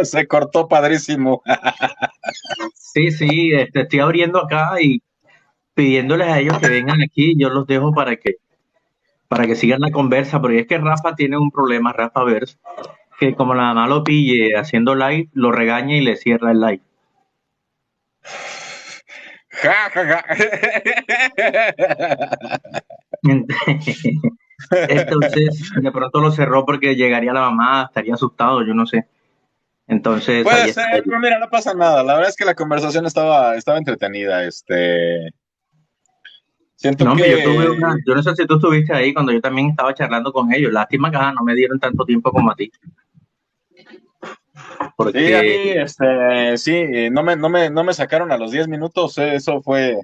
Se cortó padrísimo. Sí, sí, estoy abriendo acá y pidiéndoles a ellos que vengan aquí, yo los dejo para que sigan la conversa, porque es que Rafa tiene un problema, Rafa Vers, que como la mamá lo pille haciendo live, lo regaña y le cierra el live. Ja, ja, ja. Entonces, de pronto lo cerró porque llegaría la mamá, estaría asustado, yo no sé. Entonces, Puede ahí está ser, ella. pero mira, no pasa nada. La verdad es que la conversación estaba entretenida. Siento No, hombre, que yo no sé si tú estuviste ahí cuando yo también estaba charlando con ellos. Lástima que no me dieron tanto tiempo como a ti, sí, a mí, porque sí, no me sacaron a los 10 minutos. Eso fue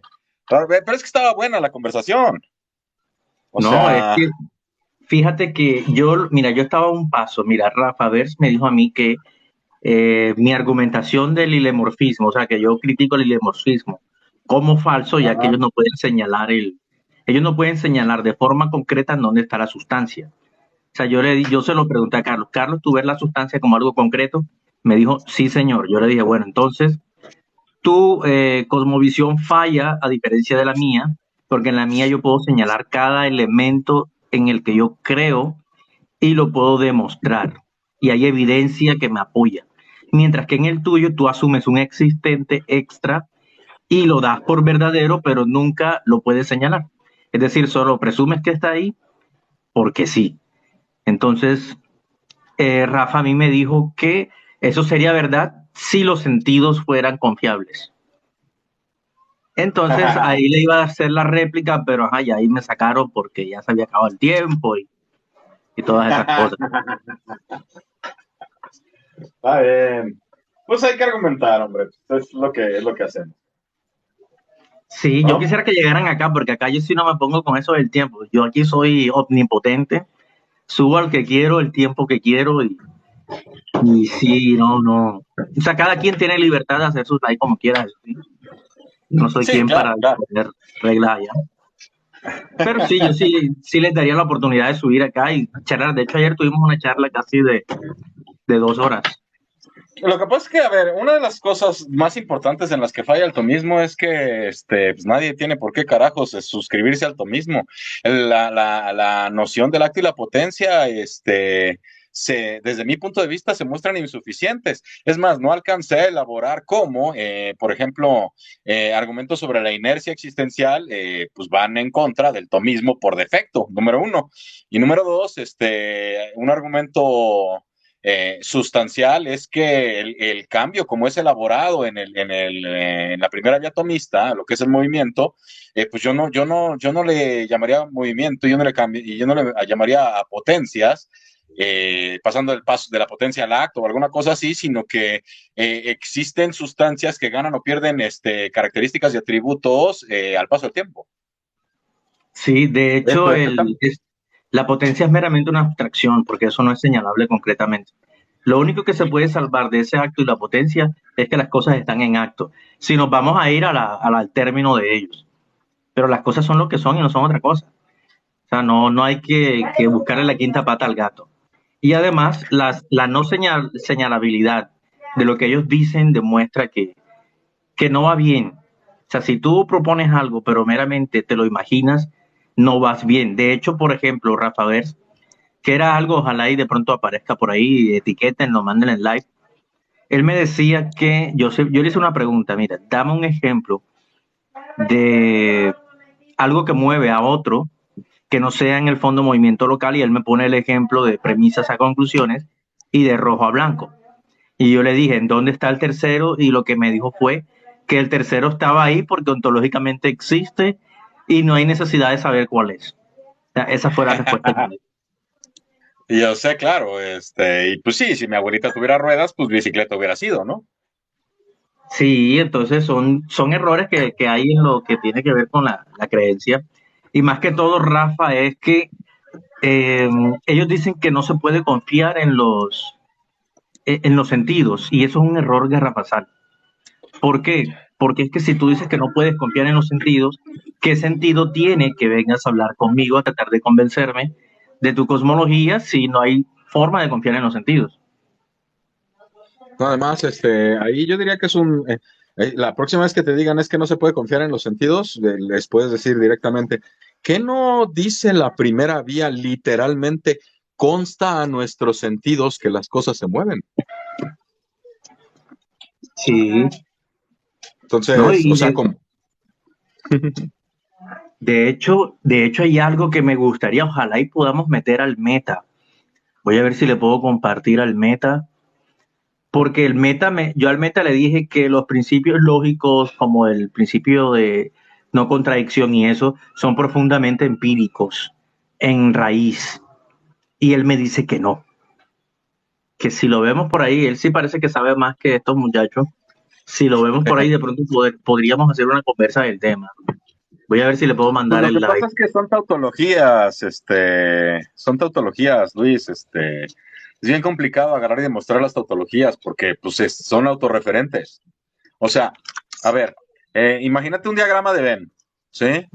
raro. Pero es que estaba buena la conversación. O no, es sea, que fíjate que yo, mira, yo estaba a un paso. Mira, Rafa Vers me dijo a mí que mi argumentación del ilemorfismo, o sea, que yo critico el ilemorfismo como falso, ya que ajá. ellos no pueden señalar de forma concreta en dónde está la sustancia. O sea, yo se lo pregunté a Carlos, Carlos, ¿tú ves la sustancia como algo concreto? Me dijo, sí, señor. Yo le dije, bueno, entonces tu cosmovisión falla a diferencia de la mía, porque en la mía yo puedo señalar cada elemento en el que yo creo y lo puedo demostrar. Y hay evidencia que me apoya. Mientras que en el tuyo tú asumes un existente extra y lo das por verdadero, pero nunca lo puedes señalar. Es decir, solo presumes que está ahí porque sí. Entonces, Rafa a mí me dijo que eso sería verdad si los sentidos fueran confiables. Entonces ahí le iba a hacer la réplica, pero ajá, y ahí me sacaron porque ya se había acabado el tiempo y todas esas cosas. Está bien. Pues hay que argumentar, hombre. Es lo que hacemos, Sí, yo ¿no? quisiera que llegaran acá, porque acá yo sí no me pongo con eso del tiempo. Yo aquí soy omnipotente, subo al que quiero, el tiempo que quiero y sí, no, no. O sea, cada quien tiene libertad de hacer sus live como quiera. ¿Sí? Yo no soy Sí, quien para claro, claro. poner reglas allá. Pero sí, yo sí les daría la oportunidad de subir acá y charlar. De hecho, ayer tuvimos una charla casi de 2 horas. Lo que pasa es que, a ver, una de las cosas más importantes en las que falla el tomismo es que pues nadie tiene por qué carajos suscribirse al tomismo. La noción del acto y la potencia, desde mi punto de vista, se muestran insuficientes. Es más, no alcancé a elaborar cómo, por ejemplo, argumentos sobre la inercia existencial, pues van en contra del tomismo por defecto, número uno. Y número dos, un argumento sustancial es que el cambio, como es elaborado en la primera vía atomista, lo que es el movimiento, pues yo no le llamaría movimiento, yo no le llamaría a potencias, pasando el paso de la potencia al acto o alguna cosa así, sino que existen sustancias que ganan o pierden características y atributos al paso del tiempo. Sí, de hecho, Eso está. la potencia es meramente una abstracción, porque eso no es señalable concretamente. Lo único que se puede salvar de ese acto y la potencia es que las cosas están en acto. Si nos vamos a ir al término de ellos, pero las cosas son lo que son y no son otra cosa. O sea, no hay que buscarle la quinta pata al gato. Y además, la no señalabilidad de lo que ellos dicen demuestra que no va bien. O sea, si tú propones algo, pero meramente te lo imaginas, no vas bien. De hecho, por ejemplo, Rafa Vers, que era algo, ojalá y de pronto aparezca por ahí, etiqueten, lo manden en live. Él me decía que yo le hice una pregunta, mira, dame un ejemplo de algo que mueve a otro que no sea en el fondo movimiento local y él me pone el ejemplo de premisas a conclusiones y de rojo a blanco. Y yo le dije, ¿en dónde está el tercero? Y lo que me dijo fue que el tercero estaba ahí porque ontológicamente existe y no hay necesidad de saber cuál es. O sea, esa fue la respuesta que me dio. Y yo sé, claro, y pues sí, si mi abuelita tuviera ruedas, pues bicicleta hubiera sido, ¿no? Sí, entonces son errores que hay en lo que tiene que ver con la creencia. Y más que todo, Rafa, es que eh, ellos dicen que no se puede confiar en los sentidos y eso es un error garrafal. ¿Por qué? Porque es que si tú dices que no puedes confiar en los sentidos, ¿qué sentido tiene que vengas a hablar conmigo a tratar de convencerme de tu cosmología si no hay forma de confiar en los sentidos? No, además, ahí yo diría que es la próxima vez que te digan es que no se puede confiar en los sentidos, les puedes decir directamente, ¿qué no dice la primera vía literalmente? Consta a nuestros sentidos que las cosas se mueven. Sí, ¿no? Entonces, o sea, como... De hecho hay algo que me gustaría, ojalá y podamos meter al meta. Voy a ver si le puedo compartir al meta, porque yo al meta le dije que los principios lógicos, como el principio de no contradicción y eso, son profundamente empíricos, en raíz. Y él me dice que no, que si lo vemos por ahí, él sí parece que sabe más que estos muchachos. Si lo vemos por ahí, de pronto podríamos hacer una conversa del tema. Voy a ver si le puedo Pues mandar lo el que pasa live. es que son tautologías, Luis, es bien complicado agarrar y demostrar las tautologías porque pues son autorreferentes. O sea, a ver, imagínate un diagrama de Venn, ¿sí?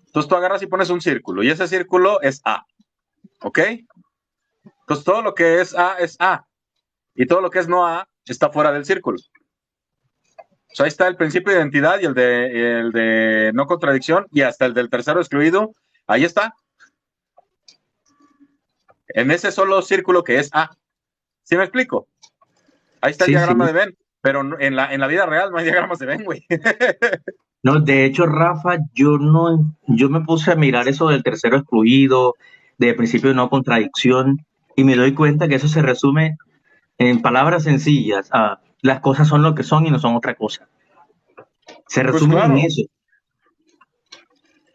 Entonces tú agarras y pones un círculo y ese círculo es A, ¿ok? Entonces todo lo que es A y todo lo que es no A está fuera del círculo. O sea, ahí está el principio de identidad y el de no contradicción y hasta el del tercero excluido, ahí está, en ese solo círculo que es A. ¿Sí me explico? Ahí está el Sí, diagrama sí. de Venn, pero en la vida real no hay diagramas de Venn, güey. No, de hecho, Rafa, yo me puse a mirar eso del tercero excluido, de principio de no contradicción, y me doy cuenta que eso se resume en palabras sencillas. Las cosas son lo que son y no son otra cosa. Se Pues resumen en claro, eso.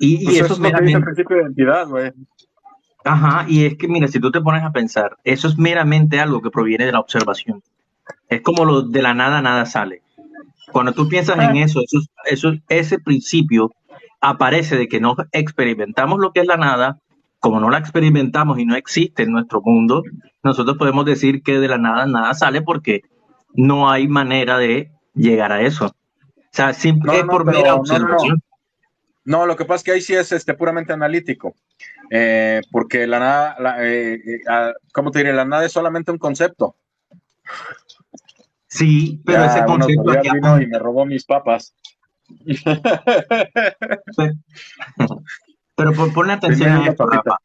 Y pues eso eso es es lo que dice el meramente, principio de identidad, güey. ajá, y es que mira, si tú te pones a pensar, eso es meramente algo que proviene de la observación. Es como lo de la nada, nada sale. Cuando tú piensas en ese principio aparece de que no experimentamos lo que es la nada, como no la experimentamos y no existe en nuestro mundo, nosotros podemos decir que de la nada nada sale porque no hay manera de llegar a eso. O sea, No, no, es no, por mera pero no. observación. No, lo que pasa es que ahí sí es puramente analítico. Porque la nada, ¿cómo te diré? La nada es solamente un concepto. Sí, pero ese Ya una concepto autoridad aquí vino y apunta. me robó mis papas. Pero ponle atención Primero a una esto, papita. Rafa.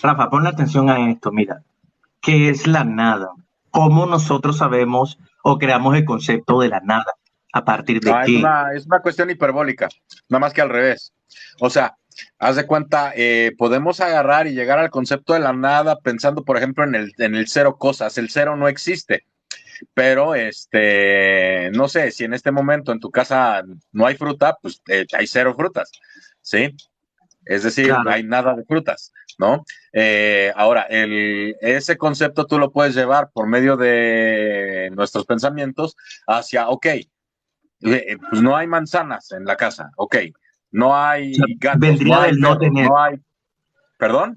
Rafa, ponle atención a esto. Mira, ¿qué es la nada? ¿Cómo nosotros sabemos o creamos el concepto de la nada? ¿A partir de Ah, qué? es una cuestión hiperbólica, nada más que al revés. O sea, haz de cuenta, podemos agarrar y llegar al concepto de la nada pensando, por ejemplo, en el cero cosas. El cero no existe, pero no sé, si en este momento en tu casa no hay fruta, pues hay cero frutas, ¿sí? Es decir, Claro. hay nada de frutas, ¿no? Ahora, ese concepto tú lo puedes llevar por medio de nuestros pensamientos hacia, ok, pues no hay manzanas en la casa, ok, no O sea, hay gatos, no vendría hay del no perros, tener, no hay, perdón,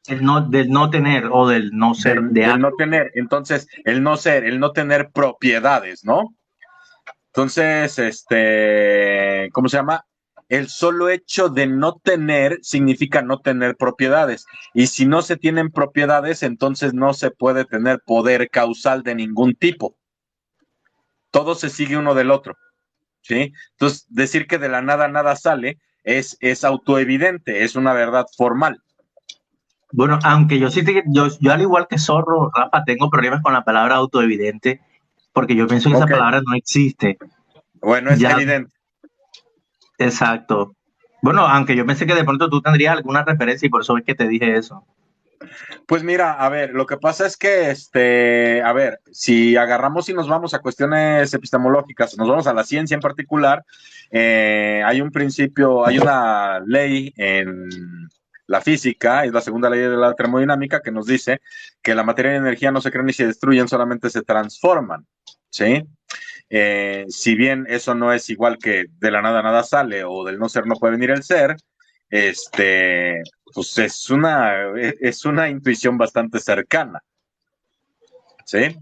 del no tener o del no ser de del no algo. tener, entonces el no ser, el no tener propiedades, ¿no? Entonces, ¿cómo se llama? El solo hecho de no tener significa no tener propiedades. Y si no se tienen propiedades, entonces no se puede tener poder causal de ningún tipo. Todo se sigue uno del otro, ¿sí? Entonces, decir que de la nada nada sale es autoevidente, es una verdad formal. Bueno, aunque yo al igual que Zorro, Rafa, tengo problemas con la palabra autoevidente, porque yo pienso que esa Ok, palabra no existe. bueno, es Ya, evidente. exacto. Bueno, aunque yo pensé que de pronto tú tendrías alguna referencia y por eso es que te dije eso. Pues mira, a ver, lo que pasa es que, a ver, si agarramos y nos vamos a cuestiones epistemológicas, nos vamos a la ciencia en particular, hay un principio, hay una ley en la física, es la segunda ley de la termodinámica, que nos dice que la materia y la energía no se crean ni se destruyen, solamente se transforman, ¿sí? Si bien eso no es igual que de la nada nada sale o del no ser no puede venir el ser, pues es una intuición bastante cercana, ¿sí?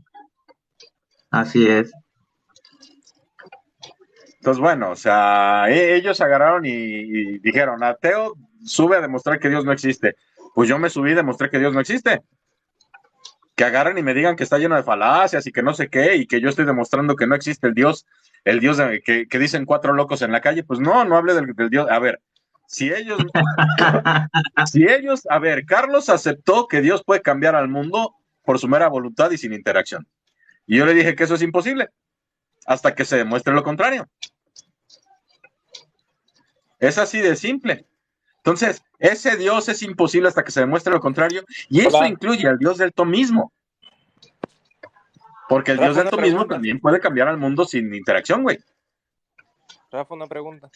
Así es. Entonces, bueno, o sea, ellos agarraron y dijeron, ateo, sube a demostrar que Dios no existe. Pues yo me subí y demostré que Dios no existe. que agarren y me digan que está lleno de falacias y que no sé qué, y que yo estoy demostrando que no existe el Dios que dicen cuatro locos en la calle, pues no hable del Dios. A ver, si ellos, a ver, Carlos aceptó que Dios puede cambiar al mundo por su mera voluntad y sin interacción. Y yo le dije que eso es imposible, hasta que se demuestre lo contrario. Es así de simple. Entonces, ese Dios es imposible hasta que se demuestre lo contrario, y eso incluye al Dios del tomismo. Porque el Dios del tomismo también puede cambiar al mundo sin interacción, güey. Rafa, una pregunta.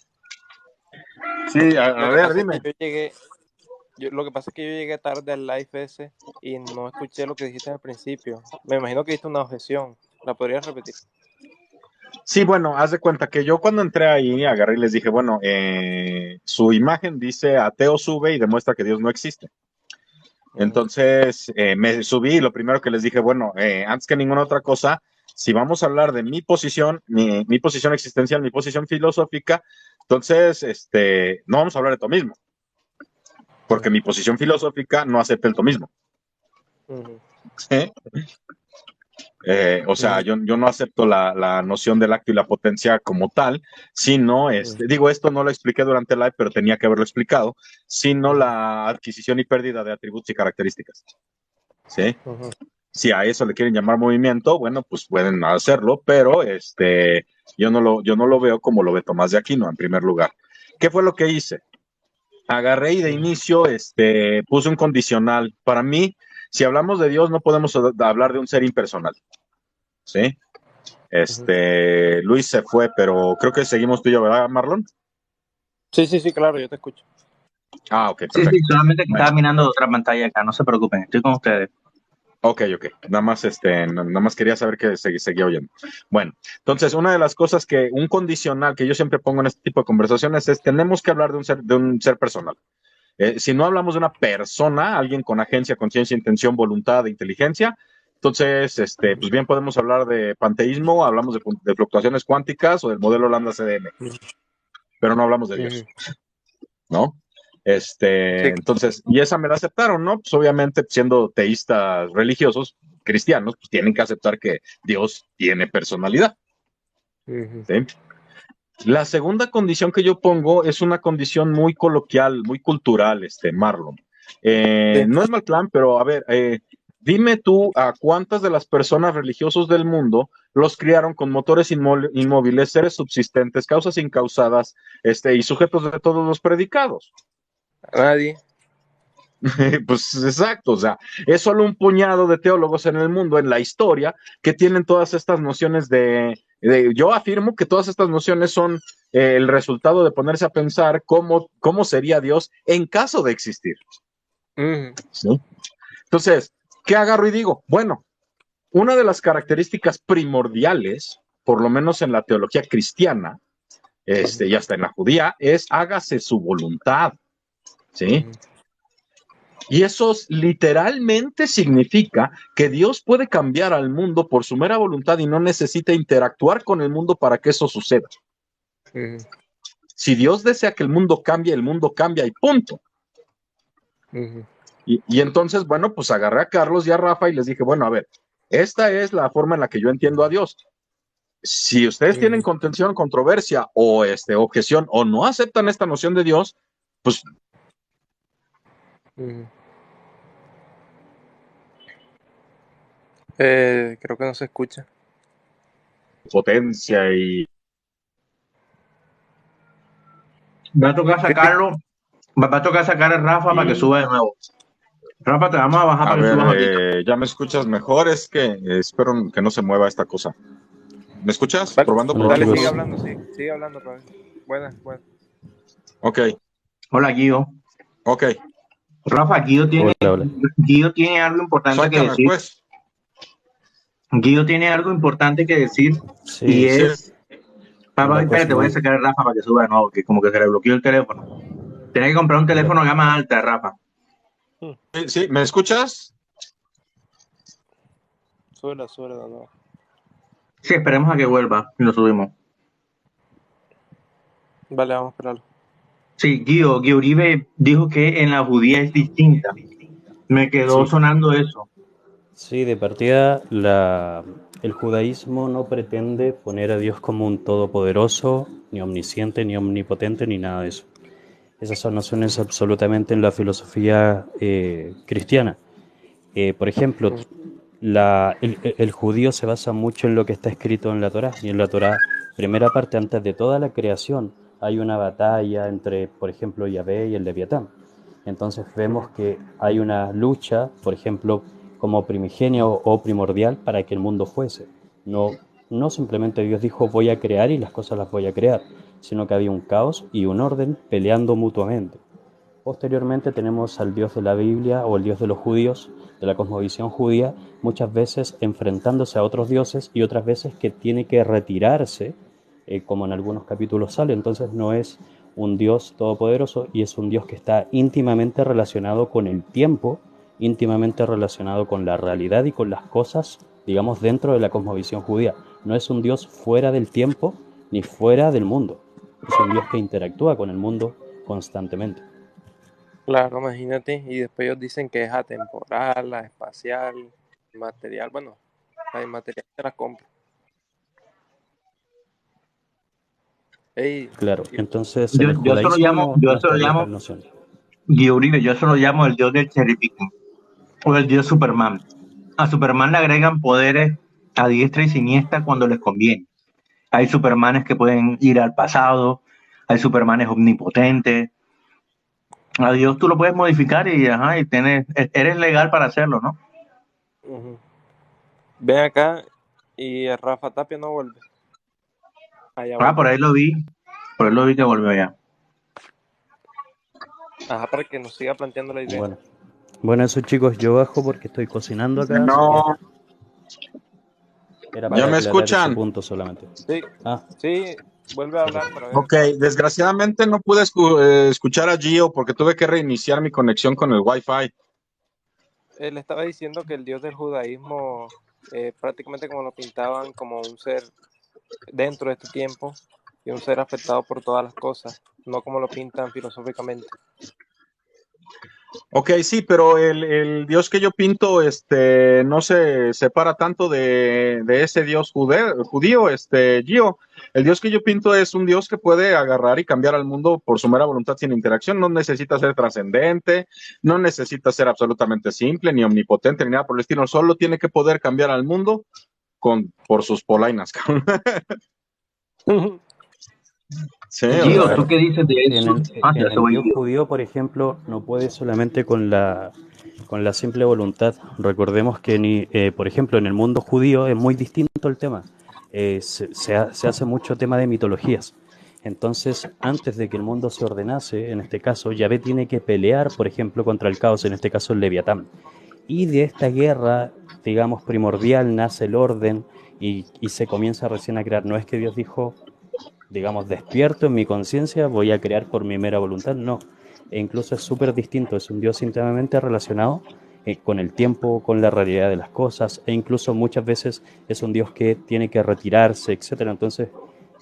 Sí, a ver, dime. Lo que pasa es que yo llegué tarde al live ese y no escuché lo que dijiste al principio. Me imagino que diste una objeción. ¿La podrías repetir? Sí, bueno, haz de cuenta que yo cuando entré ahí agarré y les dije, bueno, su imagen dice ateo sube y demuestra que Dios no existe. Entonces me subí y lo primero que les dije, bueno, antes que ninguna otra cosa, si vamos a hablar de mi posición, mi posición existencial, mi posición filosófica, entonces no vamos a hablar de tomismo, porque mi posición filosófica no acepta el tomismo. ¿Sí? O sea, yo no acepto la noción del acto y la potencia como tal, sino, digo, esto no lo expliqué durante el live, pero tenía que haberlo explicado, sino la adquisición y pérdida de atributos y características. ¿Sí? Si a eso le quieren llamar movimiento, bueno, pues pueden hacerlo, pero yo no lo veo como lo ve Tomás de Aquino, en primer lugar. ¿Qué fue lo que hice? Agarré y de inicio puse un condicional. Para mí, si hablamos de Dios, no podemos hablar de un ser impersonal. ¿Sí? Luis se fue, pero creo que seguimos tú y yo, ¿verdad, Marlon? Sí, claro, yo te escucho. Ah, ok, perfecto. Sí, solamente que estaba mirando otra pantalla acá, no se preocupen, estoy con ustedes. Ok. Nada más quería saber que seguía oyendo. Bueno, entonces, una de las cosas un condicional que yo siempre pongo en este tipo de conversaciones es, tenemos que hablar de un ser personal. Si no hablamos de una persona, alguien con agencia, conciencia, intención, voluntad, inteligencia, entonces, pues bien podemos hablar de panteísmo, hablamos de fluctuaciones cuánticas o del modelo lambda CDM, pero no hablamos de Dios, ¿no? Entonces, y esa me la aceptaron, ¿no? Pues obviamente, siendo teístas religiosos, cristianos, pues tienen que aceptar que Dios tiene personalidad. ¿Sí? La segunda condición que yo pongo es una condición muy coloquial, muy cultural, Marlon. No es mal plan, pero a ver, dime tú a cuántas de las personas religiosas del mundo los criaron con motores inmóviles, seres subsistentes, causas incausadas, y sujetos de todos los predicados. Nadie. Pues exacto, o sea, es solo un puñado de teólogos en el mundo, en la historia, que tienen todas estas nociones yo afirmo que todas estas nociones son el resultado de ponerse a pensar cómo sería Dios en caso de existir. ¿Sí? Entonces, ¿qué agarro y digo? Bueno, una de las características primordiales, por lo menos en la teología cristiana, y hasta en la judía, es hágase su voluntad. ¿Sí? Y eso literalmente significa que Dios puede cambiar al mundo por su mera voluntad y no necesita interactuar con el mundo para que eso suceda. Si Dios desea que el mundo cambie y punto. Y entonces, bueno, pues agarré a Carlos y a Rafa y les dije, bueno, a ver, esta es la forma en la que yo entiendo a Dios. Si ustedes tienen contención, controversia o objeción o no aceptan esta noción de Dios, pues creo que no se escucha. potencia y... Va a tocar sacarlo, va a tocar sacar a Rafa para que suba de nuevo. Rafa, te vamos a bajar para que subas ahorita. ¿Ya me escuchas mejor? Es que espero que no se mueva esta cosa. ¿Me escuchas? Vale, Probando. Dale, sigue hablando, sigue hablando. Buenas. Ok. Hola, Guido. Ok. Rafa, Guido tiene algo importante que decir. Pues. Guido tiene algo importante que decir y es... Papá, espérate, voy a sacar a Rafa para que suba de nuevo, que como que se le bloqueó el teléfono. Tiene que comprar un teléfono gama alta, Rafa. Sí, ¿me escuchas? Suena de nuevo. Sí, esperemos a que vuelva y lo subimos. Vale, vamos a esperarlo. Sí, Guido Uribe dijo que en la judía es distinta. Me quedó sonando eso. Sí, de partida, el judaísmo no pretende poner a Dios como un todopoderoso, ni omnisciente, ni omnipotente, ni nada de eso. Esas son nociones absolutamente en la filosofía cristiana. Por ejemplo, Ujú. el judío se basa mucho en lo que está escrito en la Torá. Y en la Torá, primera parte, antes de toda la creación, hay una batalla entre, por ejemplo, Yahvé y el Leviatán. Entonces vemos Ujú. que hay una lucha, por ejemplo, como primigenio o primordial para que el mundo fuese. No, no simplemente Dios dijo voy a crear y las cosas las voy a crear, sino que había un caos y un orden peleando mutuamente. Posteriormente tenemos al Dios de la Biblia o el Dios de los judíos, de la cosmovisión judía, muchas veces enfrentándose a otros dioses y otras veces que tiene que retirarse, como en algunos capítulos sale. Entonces no es un Dios todopoderoso y es un Dios que está íntimamente relacionado con el tiempo, íntimamente relacionado con la realidad y con las cosas, digamos, dentro de la cosmovisión judía. No es un Dios fuera del tiempo ni fuera del mundo. Es un Dios que interactúa con el mundo constantemente. Claro, imagínate. Y después ellos dicen que es atemporal, espacial, material. Bueno, la inmaterial te la compro. Ey, Claro, y- entonces en Yo, el yo eso lo judaísmo llamo, no, yo no eso lo estaría llamo, tal noción. Guido Uribe, yo eso lo llamo el dios del cherry picking, o el dios Superman. A Superman le agregan poderes a diestra y siniestra cuando les conviene. Hay Supermanes que pueden ir al pasado, hay Supermanes omnipotentes. A Dios tú lo puedes modificar y, ajá, y eres legal para hacerlo, ¿no? ujú. Ven acá y el Rafa Tapia no vuelve. Allá Ah, volvió. por ahí lo vi que volvió ya. Ajá, para que nos siga planteando la idea. Bueno, bueno, eso chicos, yo bajo porque estoy cocinando acá, así que No, era ¿ya para Vale. me aclarar ese escuchan? punto solamente. Sí, Ah, sí, vuelve a hablar para ver. Ok, desgraciadamente no pude escuchar a Gio porque tuve que reiniciar mi conexión con el Wi-Fi. Él estaba diciendo que el dios del judaísmo, prácticamente como lo pintaban como un ser dentro de este tiempo y un ser afectado por todas las cosas, no como lo pintan filosóficamente. Ok, sí, pero el Dios que yo pinto, no se separa tanto de ese Dios judío, Gio. El Dios que yo pinto es un Dios que puede agarrar y cambiar al mundo por su mera voluntad sin interacción. No necesita ser trascendente, no necesita ser absolutamente simple, ni omnipotente, ni nada por el estilo. Solo tiene que poder cambiar al mundo por sus polainas. Sí, o Gio, ¿tú sea. qué dices de en eso? el, Ah, ya en te el voy, Dios Gio. judío, por ejemplo, no puede solamente con la simple voluntad. Recordemos que, por ejemplo, en el mundo judío es muy distinto el tema. Se hace mucho tema de mitologías. Entonces, antes de que el mundo se ordenase, en este caso, Yahvé tiene que pelear, por ejemplo, contra el caos, en este caso el Leviatán. Y de esta guerra, digamos, primordial nace el orden y se comienza recién a crear. No es que Dios dijo, digamos, despierto en mi conciencia, voy a crear por mi mera voluntad, no. E incluso es súper distinto, es un Dios íntimamente relacionado con el tiempo, con la realidad de las cosas, e incluso muchas veces es un Dios que tiene que retirarse, etcétera. Entonces,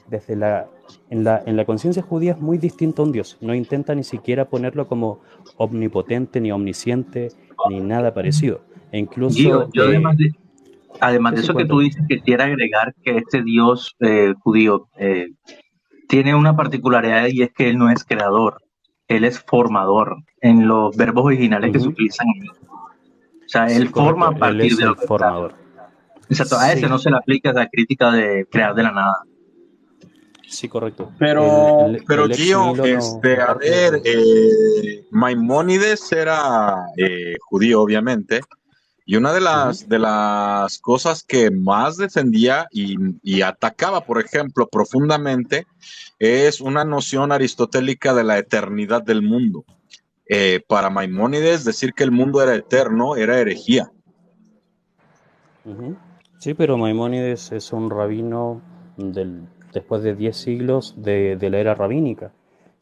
desde en la conciencia judía es muy distinto a un Dios. No intenta ni siquiera ponerlo como omnipotente, ni omnisciente, ni nada parecido. E Gio, incluso, yo además sí, de sí, eso que tú cuéntame. dices, quisiera agregar que este Dios judío tiene una particularidad y es que él no es creador, él es formador en los verbos originales que se Ujú. utilizan ahí. O sea, él Sí, forma correcto, a él partir es de lo el que está. formador. Exacto, a ese Sí, no se le aplica esa crítica de crear de la nada. sí, correcto. Pero El ex Gio, Nilo no a parte ver, de... Maimónides era judío, obviamente, y una Ujú. de las cosas que más defendía y atacaba, por ejemplo, profundamente, es una noción aristotélica de la eternidad del mundo. Para Maimónides, decir que el mundo era eterno era herejía. Ujú. Sí, pero Maimónides es un rabino después de 10 siglos de la era rabínica.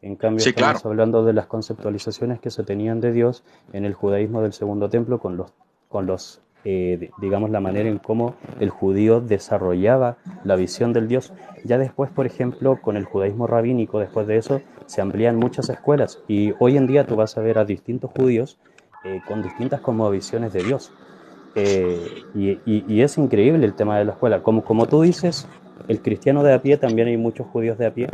En cambio, Sí, claro. estamos hablando de las conceptualizaciones que se tenían de Dios en el judaísmo del Segundo Templo digamos, la manera en cómo el judío desarrollaba la visión del Dios. Ya después, por ejemplo, con el judaísmo rabínico, después de eso, se amplían muchas escuelas y hoy en día tú vas a ver a distintos judíos con distintas cosmovisiones de Dios. Y es increíble el tema de la escuela. Como tú dices, el cristiano de a pie, también hay muchos judíos de a pie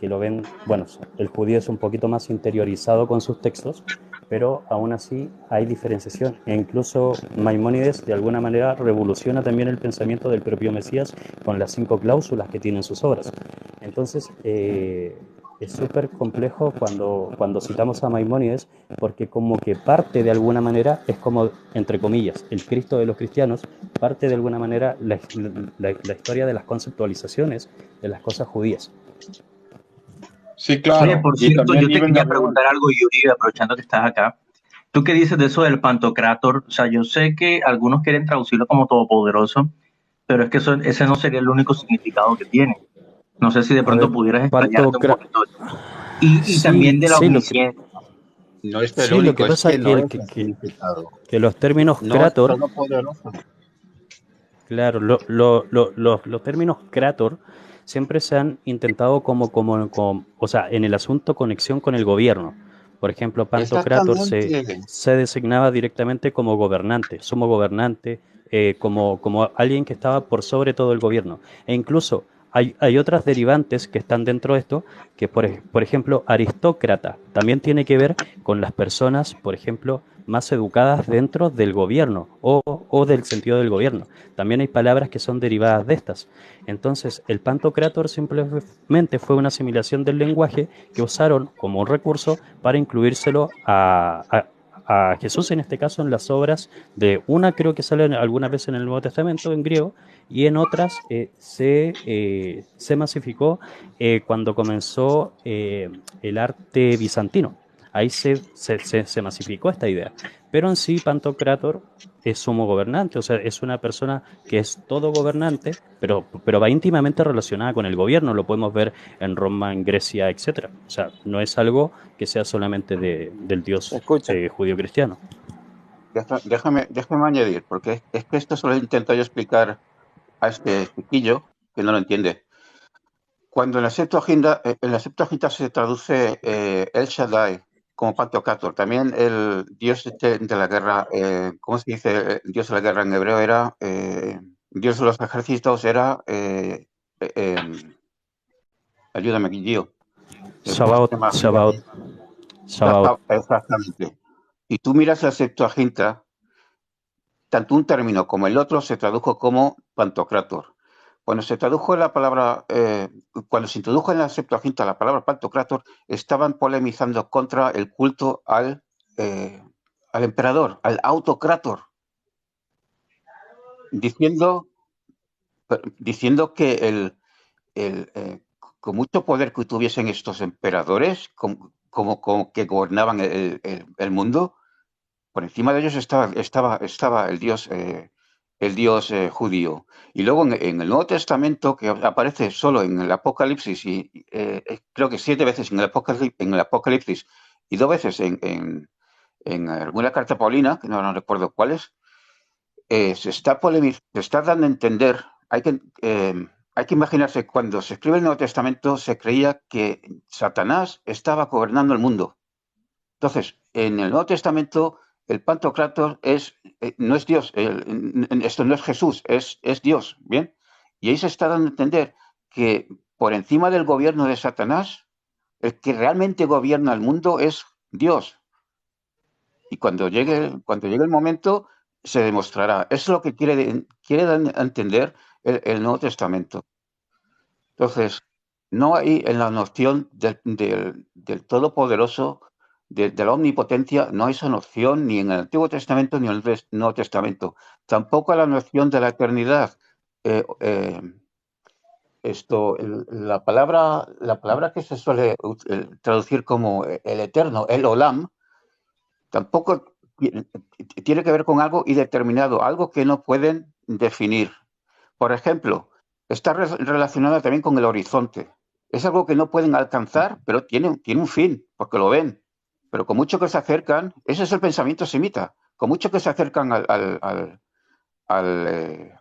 que lo ven, bueno, el judío es un poquito más interiorizado con sus textos, pero aún así hay diferenciación. E incluso Maimónides de alguna manera revoluciona también el pensamiento del propio Mesías con las 5 cláusulas que tienen sus obras. Entonces, es súper complejo cuando citamos a Maimónides, porque como que parte de alguna manera, es como, entre comillas, el Cristo de los cristianos, parte de alguna manera la historia de las conceptualizaciones de las cosas judías. Sí, Oye, claro. por Y cierto, también yo te Ibn quería Gabón. preguntar algo, Yuri, aprovechando que estás acá. ¿Tú qué dices de eso del Pantocrátor? O sea, yo sé que algunos quieren traducirlo como todopoderoso, pero es que ese no sería el único significado que tiene. No sé si de A pronto ver, pudieras explayarte un Pantocra... poquito de eso. Y Sí, también de la sí, omnisciencia. No es el sí, lo que único, es pasa que es no es el significado. que los términos No es Krator, todopoderoso. claro, los términos Krator siempre se han intentado o sea, en el asunto conexión con el gobierno. Por ejemplo, Pantocrator Exactamente. se designaba directamente como gobernante, sumo gobernante, como alguien que estaba por sobre todo el gobierno. E incluso hay otras derivantes que están dentro de esto, que por ejemplo, aristócrata también tiene que ver con las personas, por ejemplo, más educadas dentro del gobierno o del sentido del gobierno. También hay palabras que son derivadas de estas. Entonces, el Pantocrator simplemente fue una asimilación del lenguaje que usaron como un recurso para incluírselo a Jesús, en este caso, en las obras de una, creo que sale alguna vez en el Nuevo Testamento, en griego, y en otras se masificó cuando comenzó el arte bizantino. Ahí se masificó esta idea. Pero en sí, Pantocrator es sumo gobernante, o sea, es una persona que es todo gobernante, pero va íntimamente relacionada con el gobierno, lo podemos ver en Roma, en Grecia, etcétera. O sea, no es algo que sea solamente del Dios Escucha, judío cristiano. Déjame añadir, porque es que esto solo intento yo explicar a este chiquillo que no lo entiende. Cuando en la Septuaginta se traduce El Shaddai como Pantocrator, también el dios de la guerra, ¿cómo se dice? El dios de la guerra en hebreo era, dios de los ejércitos era, ayúdame, Guillío, ¿cómo se Shabaot, llama? Shabaot, Shabaot. Exactamente. Y tú miras la Septuaginta, tanto un término como el otro se tradujo como Pantocrator. Cuando se tradujo la palabra, cuando se introdujo en la Septuaginta la palabra Pantocrator, estaban polemizando contra el culto al emperador, al autocrator, diciendo, diciendo que con mucho poder que tuviesen estos emperadores, como que gobernaban el mundo, por encima de ellos estaba el dios judío. Y luego en el Nuevo Testamento, que aparece solo en el Apocalipsis, y creo que 7 veces en el Apocalipsis y 2 veces en alguna carta paulina, que no recuerdo cuáles, se está dando a entender, hay que imaginarse, cuando se escribe el Nuevo Testamento, se creía que Satanás estaba gobernando el mundo. Entonces, en el Nuevo Testamento, el Pantocrator no es Dios, esto no es Jesús, es Dios, ¿bien? Y ahí se está dando a entender que por encima del gobierno de Satanás, el que realmente gobierna el mundo es Dios. Y cuando llegue el momento, se demostrará. Eso es lo que quiere dar a entender el Nuevo Testamento. Entonces, no hay en la noción del Todopoderoso, de la omnipotencia, no hay esa noción ni en el Antiguo Testamento ni en el Nuevo Testamento. Tampoco la noción de la eternidad. Eh, eh, la palabra que se suele traducir como el eterno, el Olam, tampoco tiene que ver con algo indeterminado, algo que no pueden definir. Por ejemplo, está relacionada también con el horizonte. Es algo que no pueden alcanzar, pero tiene un fin, porque lo ven. Pero con mucho que se acercan, ese es el pensamiento semita, con mucho que se acercan al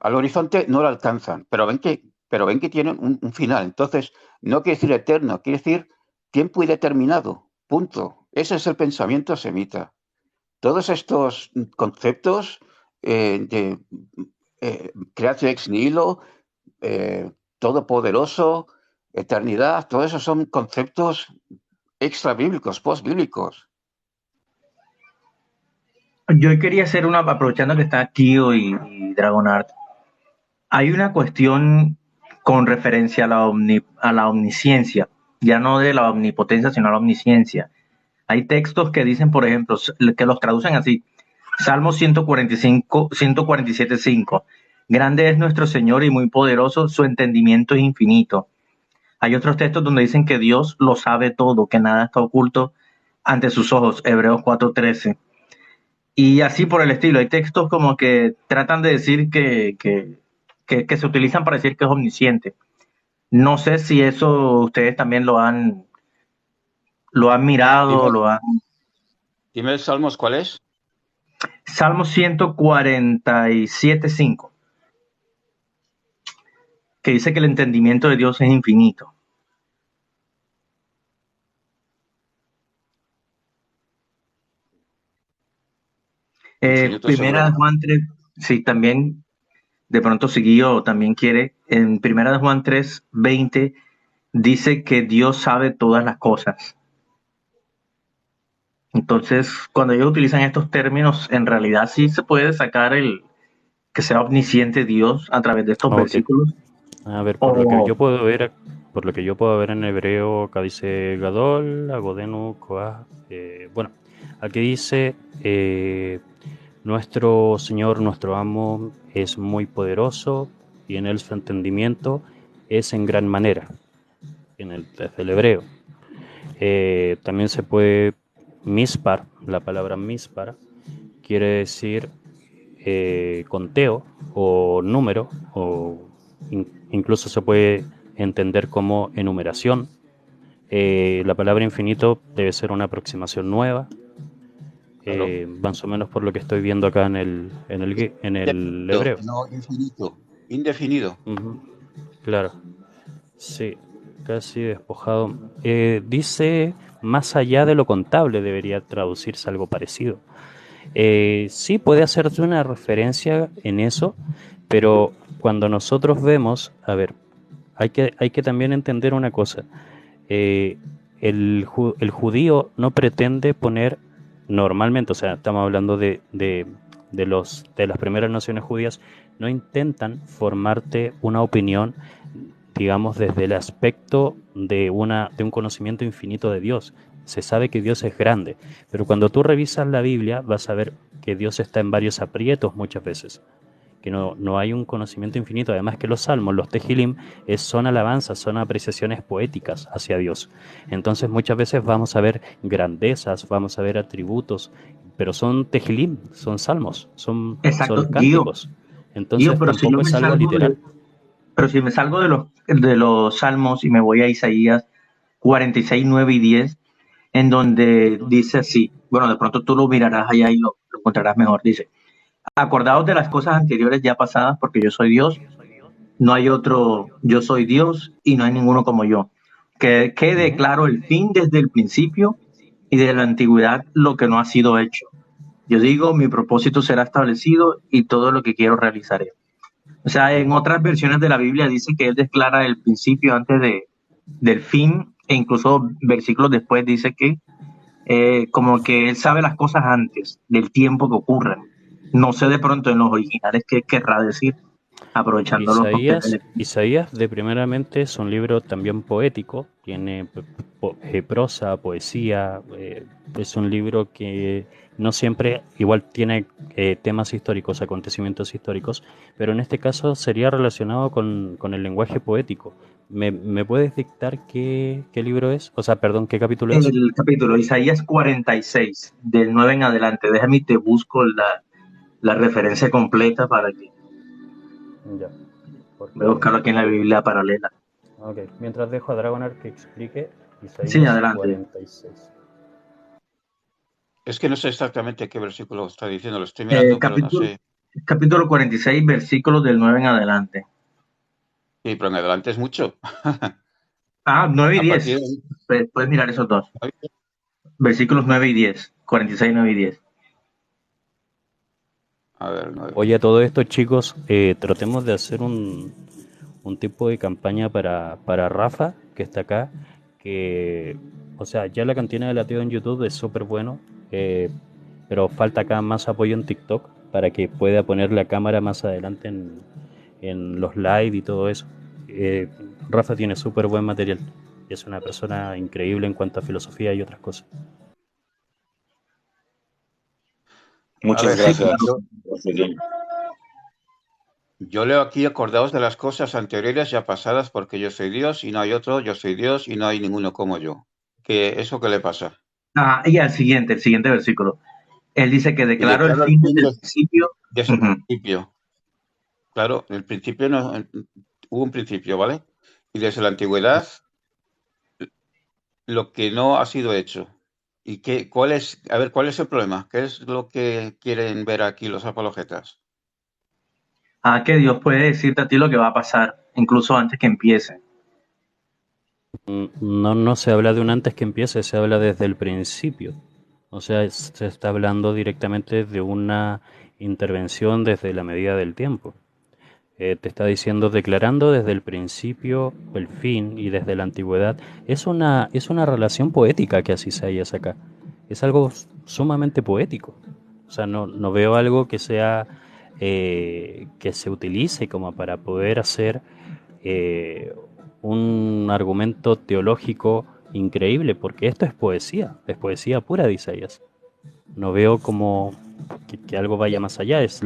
horizonte, no lo alcanzan, pero ven que tienen un final. Entonces, no quiere decir eterno, quiere decir tiempo indeterminado. Punto. Ese es el pensamiento semita. Todos estos conceptos creatio ex nihilo, todopoderoso, eternidad, todo eso son conceptos extra bíblicos, post bíblicos. Yo quería hacer aprovechando que está Kio y Dragonart, hay una cuestión con referencia a la omnisciencia, ya no de la omnipotencia, sino a la omnisciencia. Hay textos que dicen, por ejemplo, que los traducen así. Salmo 145, 147:5. Grande es nuestro Señor y muy poderoso, su entendimiento es infinito. Hay otros textos donde dicen que Dios lo sabe todo, que nada está oculto ante sus ojos. Hebreos 4:13. Y así por el estilo. Hay textos como que tratan de decir que se utilizan para decir que es omnisciente. No sé si eso ustedes también lo han mirado, Dime el Salmos, ¿cuál es? Salmo 147:5, que dice que el entendimiento de Dios es infinito. Primera de Juan 3, sí, también, de pronto Siguió también quiere, en Primera de Juan 3:20, dice que Dios sabe todas las cosas. Entonces, cuando ellos utilizan estos términos, en realidad sí se puede sacar que sea omnisciente Dios a través de estos versículos. A ver, por lo que yo puedo ver en hebreo, acá dice Gadol, Agodenu, Koah, bueno, aquí dice nuestro Señor, nuestro amo es muy poderoso y en él su entendimiento es en gran manera, desde el hebreo. También se puede mispar, la palabra mispar quiere decir conteo o número, o incluso se puede entender como enumeración. La palabra infinito debe ser una aproximación nueva, Claro. más o menos por lo que estoy viendo acá en el hebreo. No, infinito, indefinido. Claro, sí, casi despojado. Dice más allá de lo contable, debería traducirse algo parecido. Sí, puede hacerse una referencia en eso, pero cuando nosotros vemos, a ver, hay que también entender una cosa. El judío no pretende poner normalmente, o sea, estamos hablando de las primeras naciones judías, no intentan formarte una opinión, digamos, desde el aspecto de un conocimiento infinito de Dios. Se sabe que Dios es grande, pero cuando tú revisas la Biblia vas a ver que Dios está en varios aprietos muchas veces, que no hay un conocimiento infinito. Además que los salmos, los tejilim, son alabanzas, son apreciaciones poéticas hacia Dios. Entonces muchas veces vamos a ver grandezas, vamos a ver atributos, pero son tejilim, son salmos, son cánticos. Entonces pero tampoco es algo literal. Pero si me salgo de los salmos y me voy a Isaías 46, 9 y 10, en donde dice así, bueno, de pronto tú lo mirarás allá y lo encontrarás mejor, dice: acordaos de las cosas anteriores ya pasadas, porque yo soy Dios, no hay otro, yo soy Dios y no hay ninguno como yo. Que quede claro el fin desde el principio y de la antigüedad lo que no ha sido hecho. Yo digo, mi propósito será establecido y todo lo que quiero realizaré. O sea, en otras versiones de la Biblia dice que él declara el principio antes del fin, e incluso versículos después dice que como que él sabe las cosas antes del tiempo que ocurren. No sé de pronto en los originales qué querrá decir, aprovechando los papeles. Isaías, de primeramente, es un libro también poético, tiene prosa, poesía, es un libro que no siempre igual tiene temas históricos, acontecimientos históricos, pero en este caso sería relacionado con el lenguaje poético. ¿Me puedes dictar qué libro es? O sea, perdón, ¿qué capítulo es? El capítulo Isaías 46, del 9 en adelante. Déjame y te busco la referencia completa para que... Ya. Voy a buscarlo aquí en la Biblia paralela. Ok, mientras dejo a Dragonart que explique Isaías Sí, adelante. 46. Es que no sé exactamente qué versículo está diciendo, lo estoy mirando, pero no sé. Capítulo 46, versículos del 9 en adelante. Sí, pero en adelante es mucho. 9 y 10. Puedes mirar esos dos. Versículos 9 y 10. 46, 9 y 10. A ver, 9. Oye, a todo esto, chicos, tratemos de hacer un tipo de campaña para Rafa, que está acá, que, o sea, ya la cantina del ateo en YouTube es súper bueno, eh, pero falta acá más apoyo en TikTok para que pueda poner la cámara más adelante en los live y todo eso. Eh, Rafa tiene súper buen material y es una persona increíble en cuanto a filosofía y otras cosas. A Muchas ver, Sí, gracias. claro. yo leo aquí, acordaos de las cosas anteriores ya pasadas, porque yo soy Dios y no hay otro, yo soy Dios y no hay ninguno como yo. ¿Eso qué le pasa? Y el siguiente versículo. Él dice que Y declaró el declaro el fin fin desde el principio. desde el Ujú. principio. Claro, en el principio no, hubo un principio, ¿vale? Y desde la antigüedad, lo que no ha sido hecho. ¿Y cuál es el problema? ¿Qué es lo que quieren ver aquí los apologetas? Que Dios puede decirte a ti lo que va a pasar, incluso antes que empiece. No, no se habla de un antes que empiece, se habla desde el principio. O sea, se está hablando directamente de una intervención desde la medida del tiempo. Te está diciendo, declarando desde el principio, el fin y desde la antigüedad. Es una relación poética que así se haya acá. Es algo sumamente poético. O sea, no, no veo algo que sea que se utilice como para poder hacer eh, un argumento teológico increíble, porque esto es poesía pura de Isaías. No veo como que algo vaya más allá, es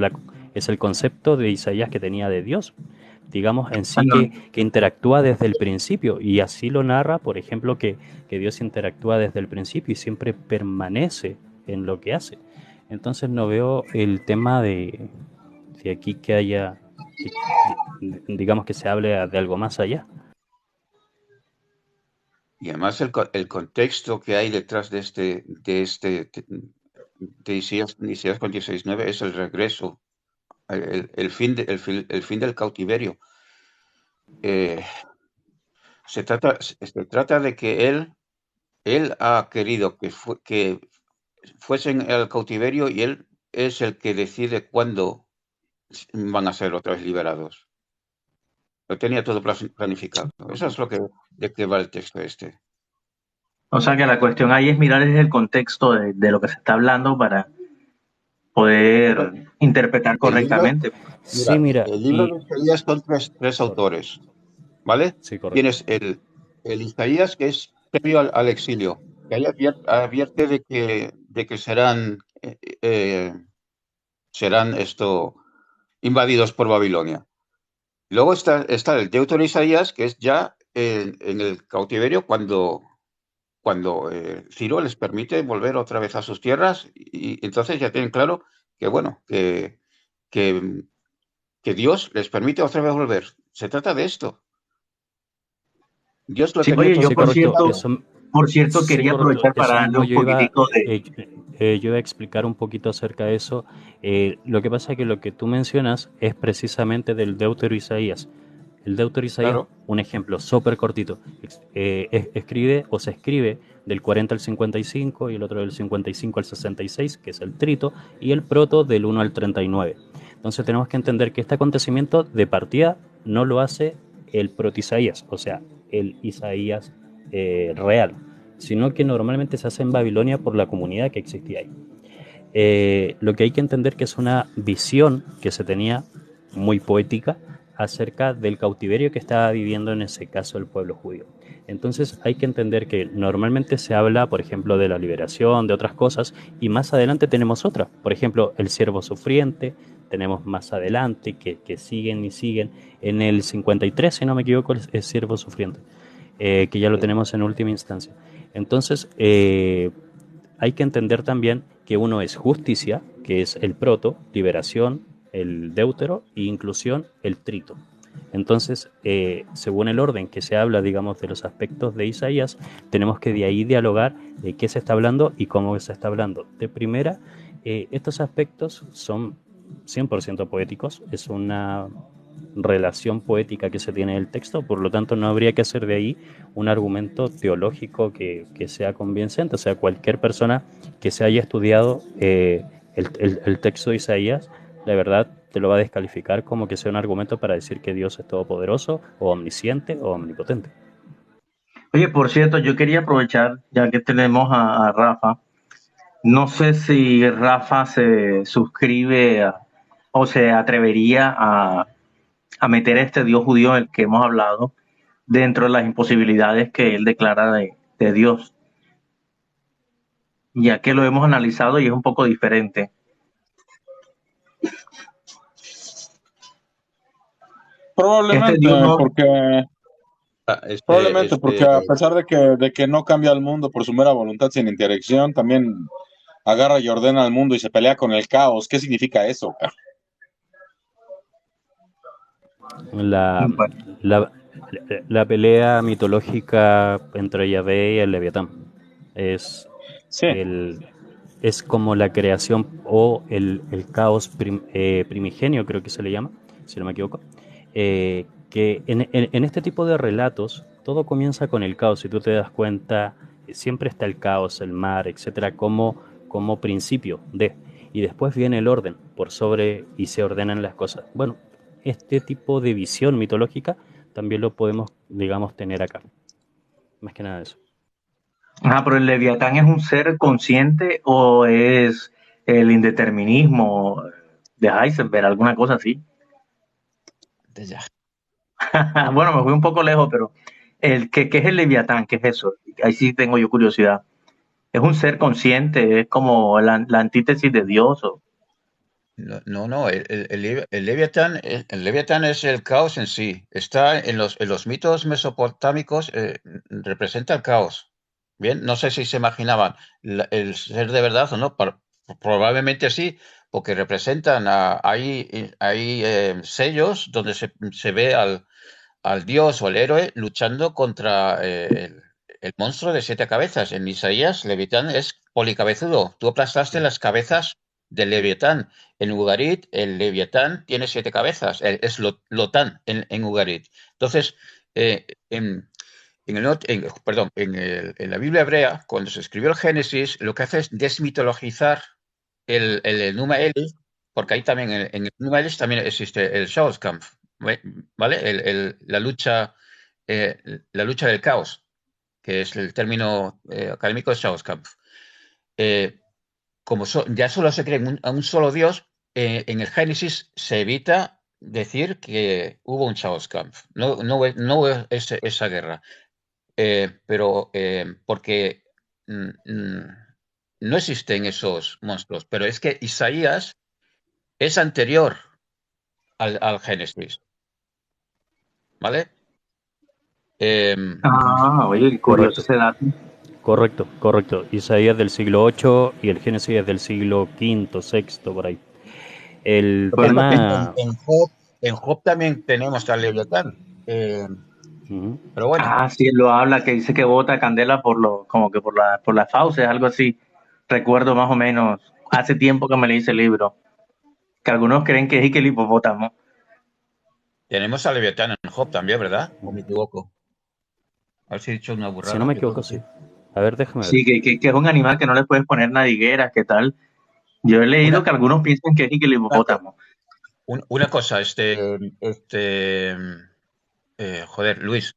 el concepto de Isaías que tenía de Dios, digamos, en sí Bueno, que interactúa desde el principio, y así lo narra, por ejemplo, que Dios interactúa desde el principio y siempre permanece en lo que hace. Entonces no veo el tema de aquí que haya, digamos que se hable de algo más allá. Y además el contexto que hay detrás de Isaías 46:9 es el regreso, el fin del cautiverio. Eh, se trata de que él ha querido que fuesen al cautiverio y él es el que decide cuándo van a ser otra vez liberados. Lo tenía todo planificado. Eso es de qué va el texto este. o sea que la cuestión ahí es mirar el contexto de lo que se está hablando para Bueno, poder interpretar el libro, correctamente. Sí, mira, el libro y... de Isaías son tres autores, ¿vale? Sí, correcto. Tienes el Isaías, que es previo al exilio, que ahí advierte de que eh, serán invadidos por Babilonia. Luego está el Deutero Isaías, que es ya en el cautiverio cuando Ciro les permite volver otra vez a sus tierras y entonces ya tienen claro que, bueno, que, que Dios les permite otra vez volver. Se trata de esto. Dios lo Sí, tenía oye, todo Sí, correcto. planificado. por cierto, Sí, quería correcto. aprovechar para Eso darle mismo un poquitico de... yo iba a explicar un poquito acerca de eso. Lo que pasa es que lo que tú mencionas es precisamente del Deutero Isaías. El Deutero Isaías, Claro. un ejemplo súper cortito, escribe o se escribe del 40 al 55 y el otro del 55 al 66, que es el trito, y el proto del 1 al 39. Entonces tenemos que entender que este acontecimiento de partida no lo hace el proto-Isaías, o sea, el Isaías real, sino que normalmente se hace en Babilonia por la comunidad que existía ahí. Lo que hay que entender que es una visión que se tenía muy poética acerca del cautiverio que estaba viviendo en ese caso el pueblo judío. Entonces hay que entender que normalmente se habla, por ejemplo, de la liberación, de otras cosas, y más adelante tenemos otra. Por ejemplo, el siervo sufriente, tenemos más adelante que siguen y siguen. En el 53, si no me equivoco, el siervo sufriente, que ya lo tenemos en última instancia. Entonces, hay que entender también que uno es justicia, que es el proto, liberación, el deutero, e inclusión, el trito. Entonces, según el orden que se habla, digamos, de los aspectos de Isaías, tenemos que de ahí dialogar de qué se está hablando y cómo se está hablando. De primera, estos aspectos son 100% poéticos, es una relación poética que se tiene del texto, por lo tanto no habría que hacer de ahí un argumento teológico que sea convincente, o sea, cualquier persona que se haya estudiado el texto de Isaías la verdad te lo va a descalificar como que sea un argumento para decir que Dios es todopoderoso o omnisciente o omnipotente. Oye, por cierto, yo quería aprovechar, ya que tenemos a Rafa, no sé si Rafa se suscribe o se atrevería a meter a este Dios judío en el que hemos hablado dentro de las imposibilidades que él declara de Dios, ya que lo hemos analizado y es un poco diferente. Este Probablemente, Dios no, porque Ah, Probablemente, porque a pesar de que no cambia el mundo por su mera voluntad sin interacción, también agarra y ordena al mundo y se pelea con el caos. ¿Qué significa eso? La, bueno, la, la pelea mitológica entre Yahvé y el Leviatán es, Sí, el, es como la creación o el caos primigenio, creo que se le llama, si no me equivoco. Que en este tipo de relatos todo comienza con el caos. Si tú te das cuenta, siempre está el caos, el mar, etcétera, como principio de. Y después viene el orden por sobre y se ordenan las cosas. Bueno, este tipo de visión mitológica también lo podemos, digamos, tener acá. Más que nada eso. pero el Leviatán es un ser consciente o es el indeterminismo de Heisenberg, alguna cosa así. ya. Bueno, me fui un poco lejos, pero ¿qué es el Leviatán? ¿Qué es eso? Ahí sí tengo yo curiosidad. ¿Es un ser consciente? ¿Es como la antítesis de Dios? No, el Leviatán, el Leviatán es el caos en sí. Está en los mitos mesopotámicos, representa el caos. Bien, no sé si se imaginaban el ser de verdad o no, probablemente sí, porque representan, hay sellos donde se ve al dios o al héroe luchando contra el monstruo de 7 cabezas. En Isaías, Leviatán es policabezudo. Tú aplastaste las cabezas del Leviatán. En Ugarit, el Leviatán tiene 7 cabezas. Es Lotán en Ugarit. Entonces, perdón, en la Biblia hebrea, cuando se escribió el Génesis, lo que hace es desmitologizar el Enuma Elish, porque ahí también, en el Enuma Elish también existe el Shadowskampf, ¿vale? Eh, la lucha del caos, que es el término académico de Shadowskampf. Eh, como ya solo se cree a un solo Dios, en el Génesis se evita decir que hubo un Shadowskampf. No hubo esa guerra. Pero porque no existen esos monstruos, pero es que Isaías es anterior al Génesis, ¿vale? Oye, qué curioso Correcto, ese dato. correcto. Isaías del siglo 8 y el Génesis es del siglo quinto, sexto, por ahí. El Pero Bueno, también tema... En Job también tenemos al Leviatán. Ujú. Pero bueno, sí, él lo habla, que dice que bota candela como que por las fauces, algo así. Recuerdo más o menos, hace tiempo que me leí ese libro, que algunos creen que es que el hipopótamo. tenemos al Leviatán en Job también, ¿verdad? ¿O me equivoco? A ver si he dicho una Si no burrada, me yo creo equivoco, que sí. sí. A ver, déjame ver. Sí, que es un animal que no le puedes poner nadigueras, ¿qué tal? Yo he leído Una, que algunos piensan que es que el una, co- hipopótamo. una cosa, joder, Luis,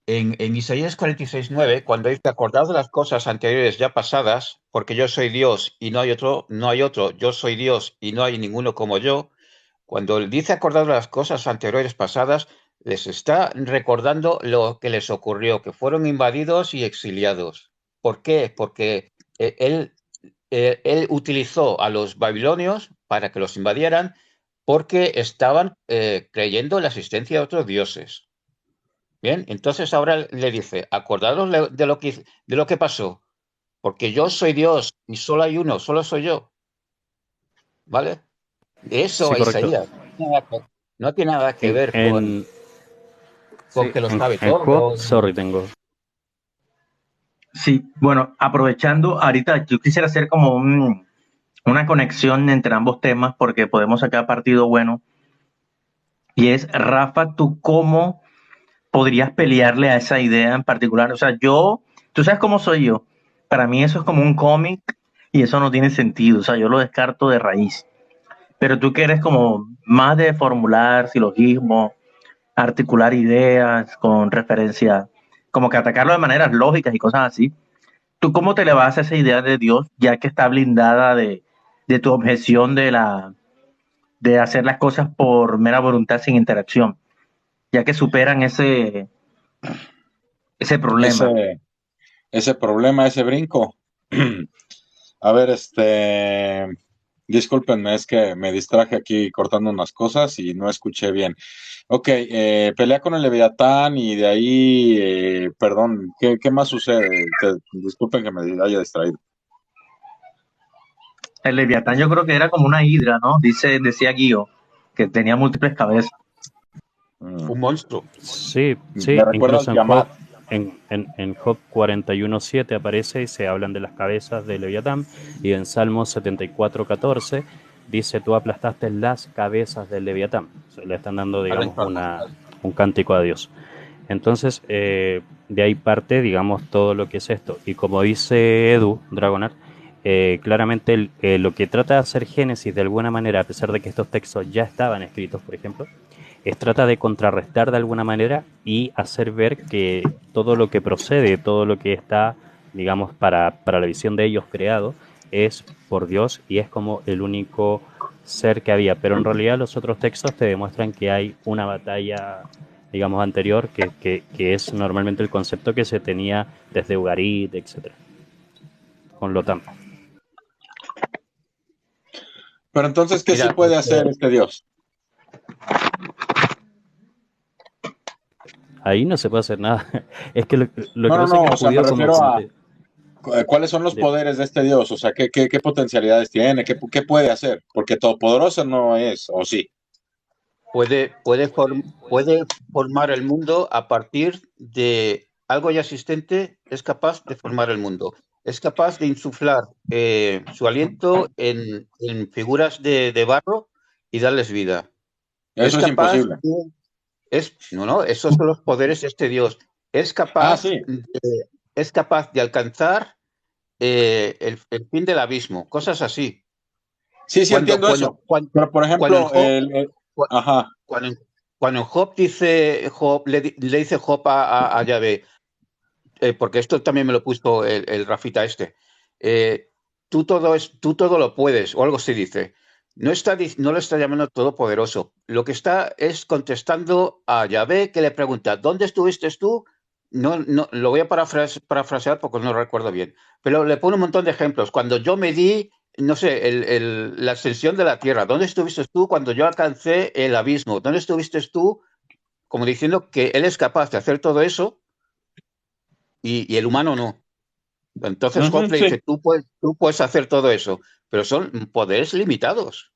en Isaías 46:9, cuando dice acordad de las cosas anteriores ya pasadas, porque yo soy Dios y no hay otro, yo soy Dios y no hay ninguno como yo, cuando dice acordad de las cosas anteriores pasadas, les está recordando lo que les ocurrió, que fueron invadidos y exiliados. ¿Por qué? Porque él utilizó a los babilonios para que los invadieran porque estaban creyendo en la existencia de otros dioses. Bien, entonces ahora le dice, acordaros de lo que pasó, porque yo soy Dios y solo hay uno, solo soy yo, ¿vale? De eso Sí, a correcto. Isaías. No tiene nada que En, ver en, con sí, que lo sabe en Job, todo. sorry, tengo. Sí, bueno, aprovechando, ahorita yo quisiera hacer como una conexión entre ambos temas porque podemos sacar partido bueno. Y es, Rafa, ¿tú cómo podrías pelearle a esa idea en particular? O sea, tú sabes cómo soy yo. Para mí eso es como un cómic y eso no tiene sentido. O sea, yo lo descarto de raíz. Pero tú que eres como más de formular silogismo, articular ideas con referencia, como que atacarlo de maneras lógicas y cosas así. ¿Tú cómo te le vas a esa idea de Dios, ya que está blindada de tu objeción de hacer las cosas por mera voluntad sin interacción, ya que superan ese problema? Ese, ese problema, ese brinco. A ver, discúlpenme, es que me distraje aquí cortando unas cosas y no escuché bien. Ok, pelea con el Leviatán y de ahí, perdón, ¿qué más sucede? Disculpen que me haya distraído. El Leviatán yo creo que era como una hidra, ¿no? Decía Guío, que tenía múltiples cabezas. Mm, Un monstruo. Sí, Me sí, recuerda al incluso en Job, Tiamat. en Job 41:7 aparece y se hablan de las cabezas de Leviatán, y en Salmos 74:14 dice, tú aplastaste las cabezas del Leviatán. O sea, le están dando, digamos, un cántico a Dios. Entonces, de ahí parte, digamos, todo lo que es esto. Y como dice Edu, Dragonar, claramente lo que trata de hacer Génesis de alguna manera, a pesar de que estos textos ya estaban escritos, por ejemplo, es trata de contrarrestar de alguna manera y hacer ver que todo lo que procede, todo lo que está, digamos, para la visión de ellos creado, es por Dios y es como el único ser que había. Pero en realidad los otros textos te demuestran que hay una batalla, digamos, anterior, que es normalmente el concepto que se tenía desde Ugarit, etcétera, con Lotam. Pero entonces, ¿qué sí Mira, puede hacer este Dios? Ahí no se puede hacer nada. Es que lo No, que no, pasa es no, que o el sea, me judío, refiero como a te... cuáles son los de- poderes de este Dios, o sea, qué potencialidades tiene, qué puede hacer, porque todopoderoso no es, o sí. puede formar el mundo a partir de algo ya existente, es capaz de formar el mundo. Es capaz de insuflar su aliento en figuras de barro y darles vida. Es Eso es capaz imposible. no, esos son los poderes de este Dios. Es Ah, capaz sí, es capaz de alcanzar el fin del abismo, cosas así. sí, Cuando, entiendo cuando, eso. cuando, Pero, por cuando en ejemplo, Job, ajá, Cuando, cuando Job dice, le dice Job a Yahvé, porque esto también me lo puso el Rafita este, eh, tú todo lo puedes, o algo se dice. No lo está llamando todopoderoso. Lo que está es contestando a Yahvé, que le pregunta, ¿dónde estuviste tú? No, no, lo voy a parafrasear porque no lo recuerdo bien, pero le pone un montón de ejemplos. Cuando yo me di, no sé, la extensión de la tierra, ¿dónde estuviste tú cuando yo alcancé el abismo? ¿Dónde estuviste tú? Como diciendo que él es capaz de hacer todo eso y el humano no. Entonces Job ujú, le dice, sí, tú puedes hacer todo eso, pero son poderes limitados.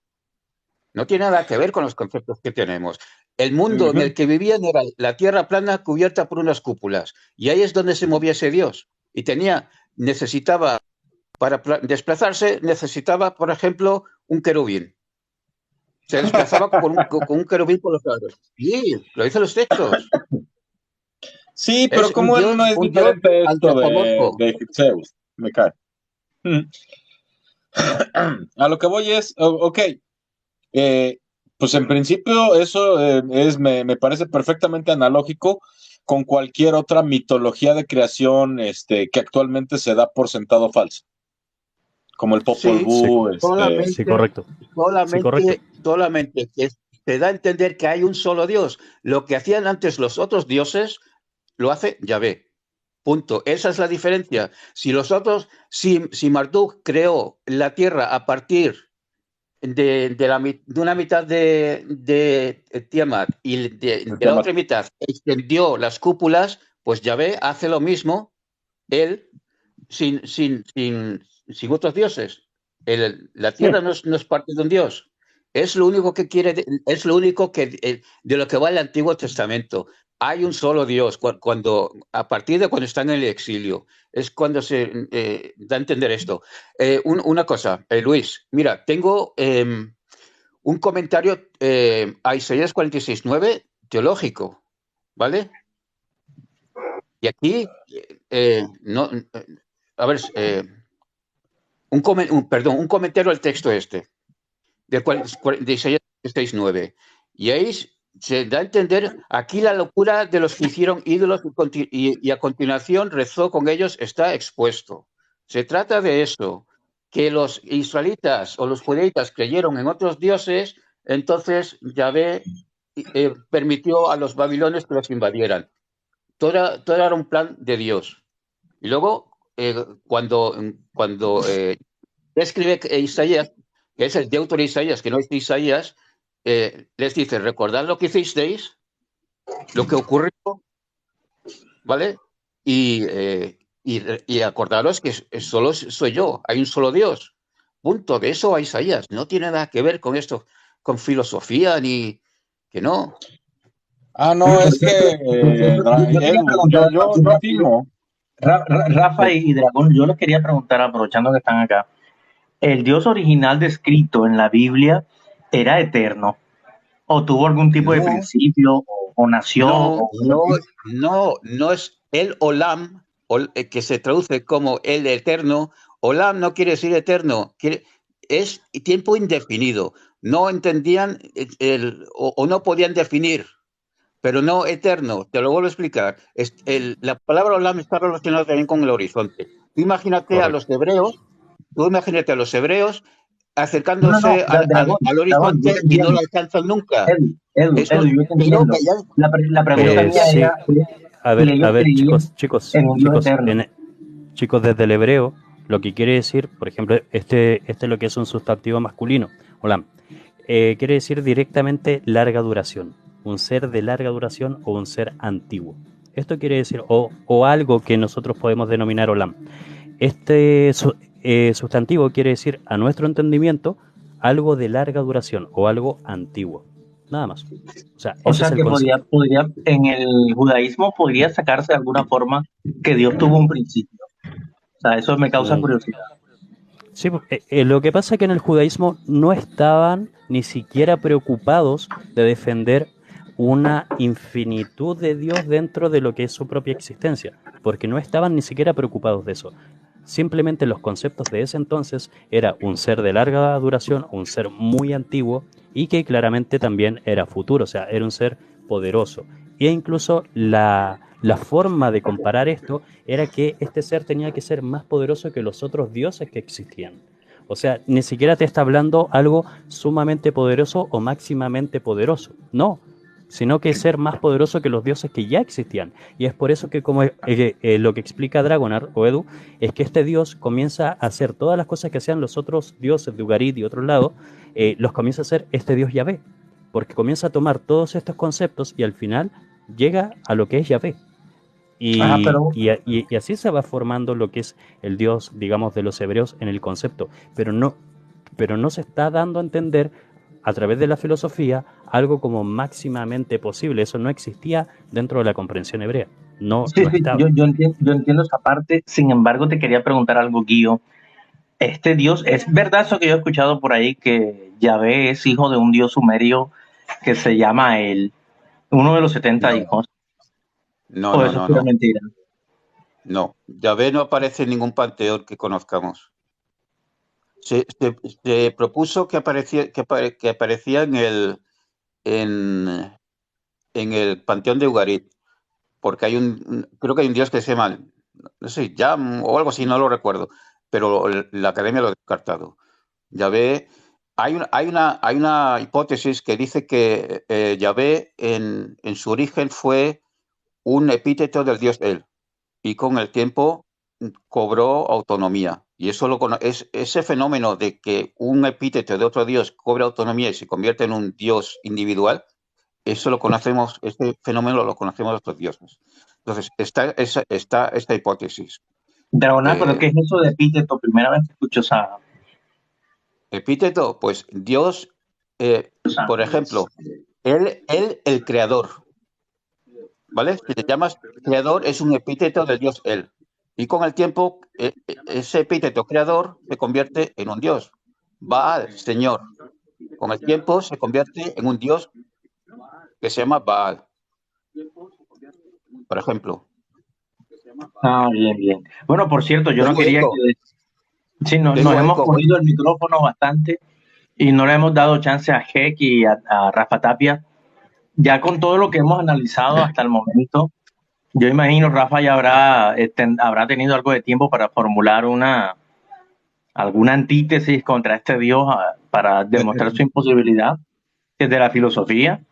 No tiene nada que ver con los conceptos que tenemos. El mundo en ujú. el que vivían era la tierra plana cubierta por unas cúpulas. Y ahí es donde se movía ese Dios. Y necesitaba, para desplazarse, necesitaba, por ejemplo, un querubín. Se desplazaba con un querubín por los lados. Sí, lo dicen los textos. Sí, pero Es ¿cómo no es un Dios diferente esto antropomorfo. de Zeus? Me cae. Mm. A lo que voy es, ok, eh, pues en principio eso me parece perfectamente analógico con cualquier otra mitología de creación que actualmente se da por sentado falso, como el Popol Sí, Sí, Vuh, sí, solamente, correcto. Sí, correcto. solamente que se da a entender que hay un solo Dios. Lo que hacían antes los otros dioses, lo hace Yahvé. Punto. Esa es la diferencia. Si Marduk creó la tierra a partir de una mitad de Tiamat y de la otra mitad extendió las cúpulas, pues Yahvé hace lo mismo, él, sin otros dioses. La tierra no es parte de un dios. Es lo único que es lo único de lo que va el Antiguo Testamento. Hay un solo Dios a partir de cuando están en el exilio. Es cuando se da a entender esto. Una cosa, Luis, mira, tengo un comentario a Isaías 46:9 teológico, ¿vale? Y aquí, no, a ver, perdón, un comentario al texto este. de Isaías 6:9. Y ahí se da a entender aquí la locura de los que hicieron ídolos y a continuación rezó con ellos, está expuesto. Se trata de eso, que los israelitas o los judaítas creyeron en otros dioses, entonces Yahvé permitió a los babilonios que los invadieran. Todo era un plan de Dios. Y luego, cuando escribe Isaías, que es el deutero de Isaías, que no es de Isaías, les dice, recordad lo que hicisteis, lo que ocurrió, ¿vale? Y acordaros que solo soy yo, hay un solo Dios. Punto. De eso a Isaías. No tiene nada que ver con esto, con filosofía, ni que no. No, es que yo afirmo. Rafa y Dragón, yo les quería preguntar, aprovechando que están acá, ¿el Dios original descrito en la Biblia era eterno? ¿O tuvo algún tipo de principio? ¿O nació? No es el Olam, que se traduce como el eterno. Olam no quiere decir eterno, es tiempo indefinido. No entendían o no podían definir, pero no eterno. Te lo vuelvo a explicar. La palabra Olam está relacionada también con el horizonte. Tú imagínate a los hebreos acercándose al horizonte y no lo alcanzan nunca. La pregunta mía sí. era... A ver, chicos, desde el hebreo, lo que quiere decir, por ejemplo, este es lo que es un sustantivo masculino, olam, quiere decir directamente larga duración, un ser de larga duración o un ser antiguo. Esto quiere decir, o algo que nosotros podemos denominar olam. Este sustantivo quiere decir, a nuestro entendimiento, algo de larga duración o algo antiguo. Nada más. O sea que podría, en el judaísmo podría sacarse de alguna forma que Dios tuvo un principio. O sea, eso me causa curiosidad. Sí, lo que pasa es que en el judaísmo no estaban ni siquiera preocupados de defender una infinitud de Dios dentro de lo que es su propia existencia, porque no estaban ni siquiera preocupados de eso. Simplemente los conceptos de ese entonces era un ser de larga duración, un ser muy antiguo y que claramente también era futuro, o sea, era un ser poderoso. E incluso la forma de comparar esto era que este ser tenía que ser más poderoso que los otros dioses que existían. O sea, ni siquiera te está hablando algo sumamente poderoso o máximamente poderoso. No, sino que ser más poderoso que los dioses que ya existían. Y es por eso que, como lo que explica Dragonar o Edu, es que este dios comienza a hacer todas las cosas que hacían los otros dioses de Ugarit y otros lados, los comienza a hacer este dios Yahvé, porque comienza a tomar todos estos conceptos y al final llega a lo que es Yahvé. Y así se va formando lo que es el dios, digamos, de los hebreos en el concepto, pero no se está dando a entender a través de la filosofía algo como máximamente posible. Eso no existía dentro de la comprensión hebrea. No estaba. Yo entiendo esa parte. Sin embargo, te quería preguntar algo, Guío. Este dios, ¿es verdad eso que yo he escuchado por ahí, que Yahvé es hijo de un dios sumerio que se llama uno de los 70 hijos? No, eso es pura mentira. No, Yahvé no aparece en ningún panteón que conozcamos. Se propuso que aparecía en el panteón de Ugarit, porque creo que hay un dios que se llama, no sé, Yam o algo así, no lo recuerdo, pero la academia lo ha descartado. Yahvé, hay una hipótesis que dice que Yahvé en su origen fue un epíteto del dios El, y con el tiempo cobró autonomía. Y ese fenómeno de que un epíteto de otro dios cobra autonomía y se convierte en un dios individual, este fenómeno lo conocemos los dioses. Entonces, está esta hipótesis. Dragonar, ¿pero qué es eso de epíteto? Primera vez que escucho esa... Epíteto, pues Dios, por ejemplo, él el creador, ¿vale? Si te llamas creador, es un epíteto del dios Él. Y con el tiempo, ese epíteto creador se convierte en un dios. Baal, Señor. Con el tiempo se convierte en un dios que se llama Baal, por ejemplo. Bien. Bueno, por cierto, yo no quería que... Sí, nos hemos movido el micrófono bastante. y no le hemos dado chance a Heck y a Rafa Tapia. Ya con todo lo que hemos analizado hasta el momento, yo imagino Rafa ya habrá tenido algo de tiempo para formular alguna antítesis contra este Dios para demostrar su imposibilidad desde la filosofía.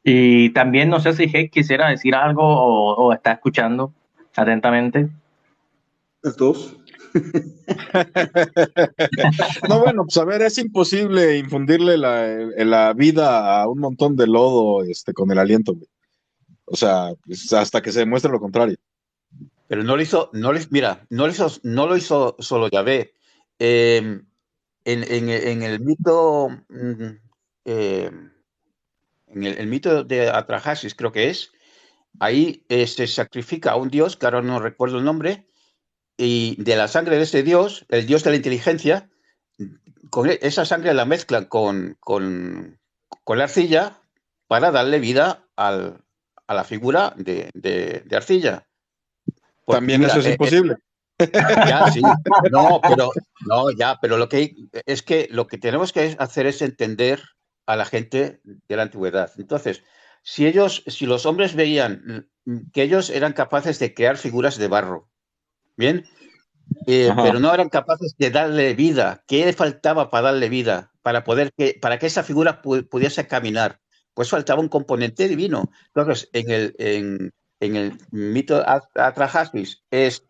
Y también no sé si Heck quisiera decir algo o está escuchando atentamente. Los dos. No, bueno, pues a ver, es imposible infundirle la vida a un montón de lodo con el aliento, güey. O sea, pues, hasta que se demuestre lo contrario. Pero mira, no lo hizo solo Yahvé. En el mito, eh, el mito de Atrahasis, creo que es, ahí se sacrifica a un dios, que ahora no recuerdo el nombre, y de la sangre de ese dios, el dios de la inteligencia, con esa sangre la mezclan con la arcilla para darle vida a la figura de arcilla. Pues También mira, eso es imposible. ya sí, pero lo que es que lo que tenemos que hacer es entender a la gente de la antigüedad. Entonces, si los hombres veían que ellos eran capaces de crear figuras de barro, bien, pero no eran capaces de darle vida. ¿Qué le faltaba para darle vida? Para que esa figura pudiese caminar. Pues faltaba un componente divino. Entonces, en el mito Atrahasis es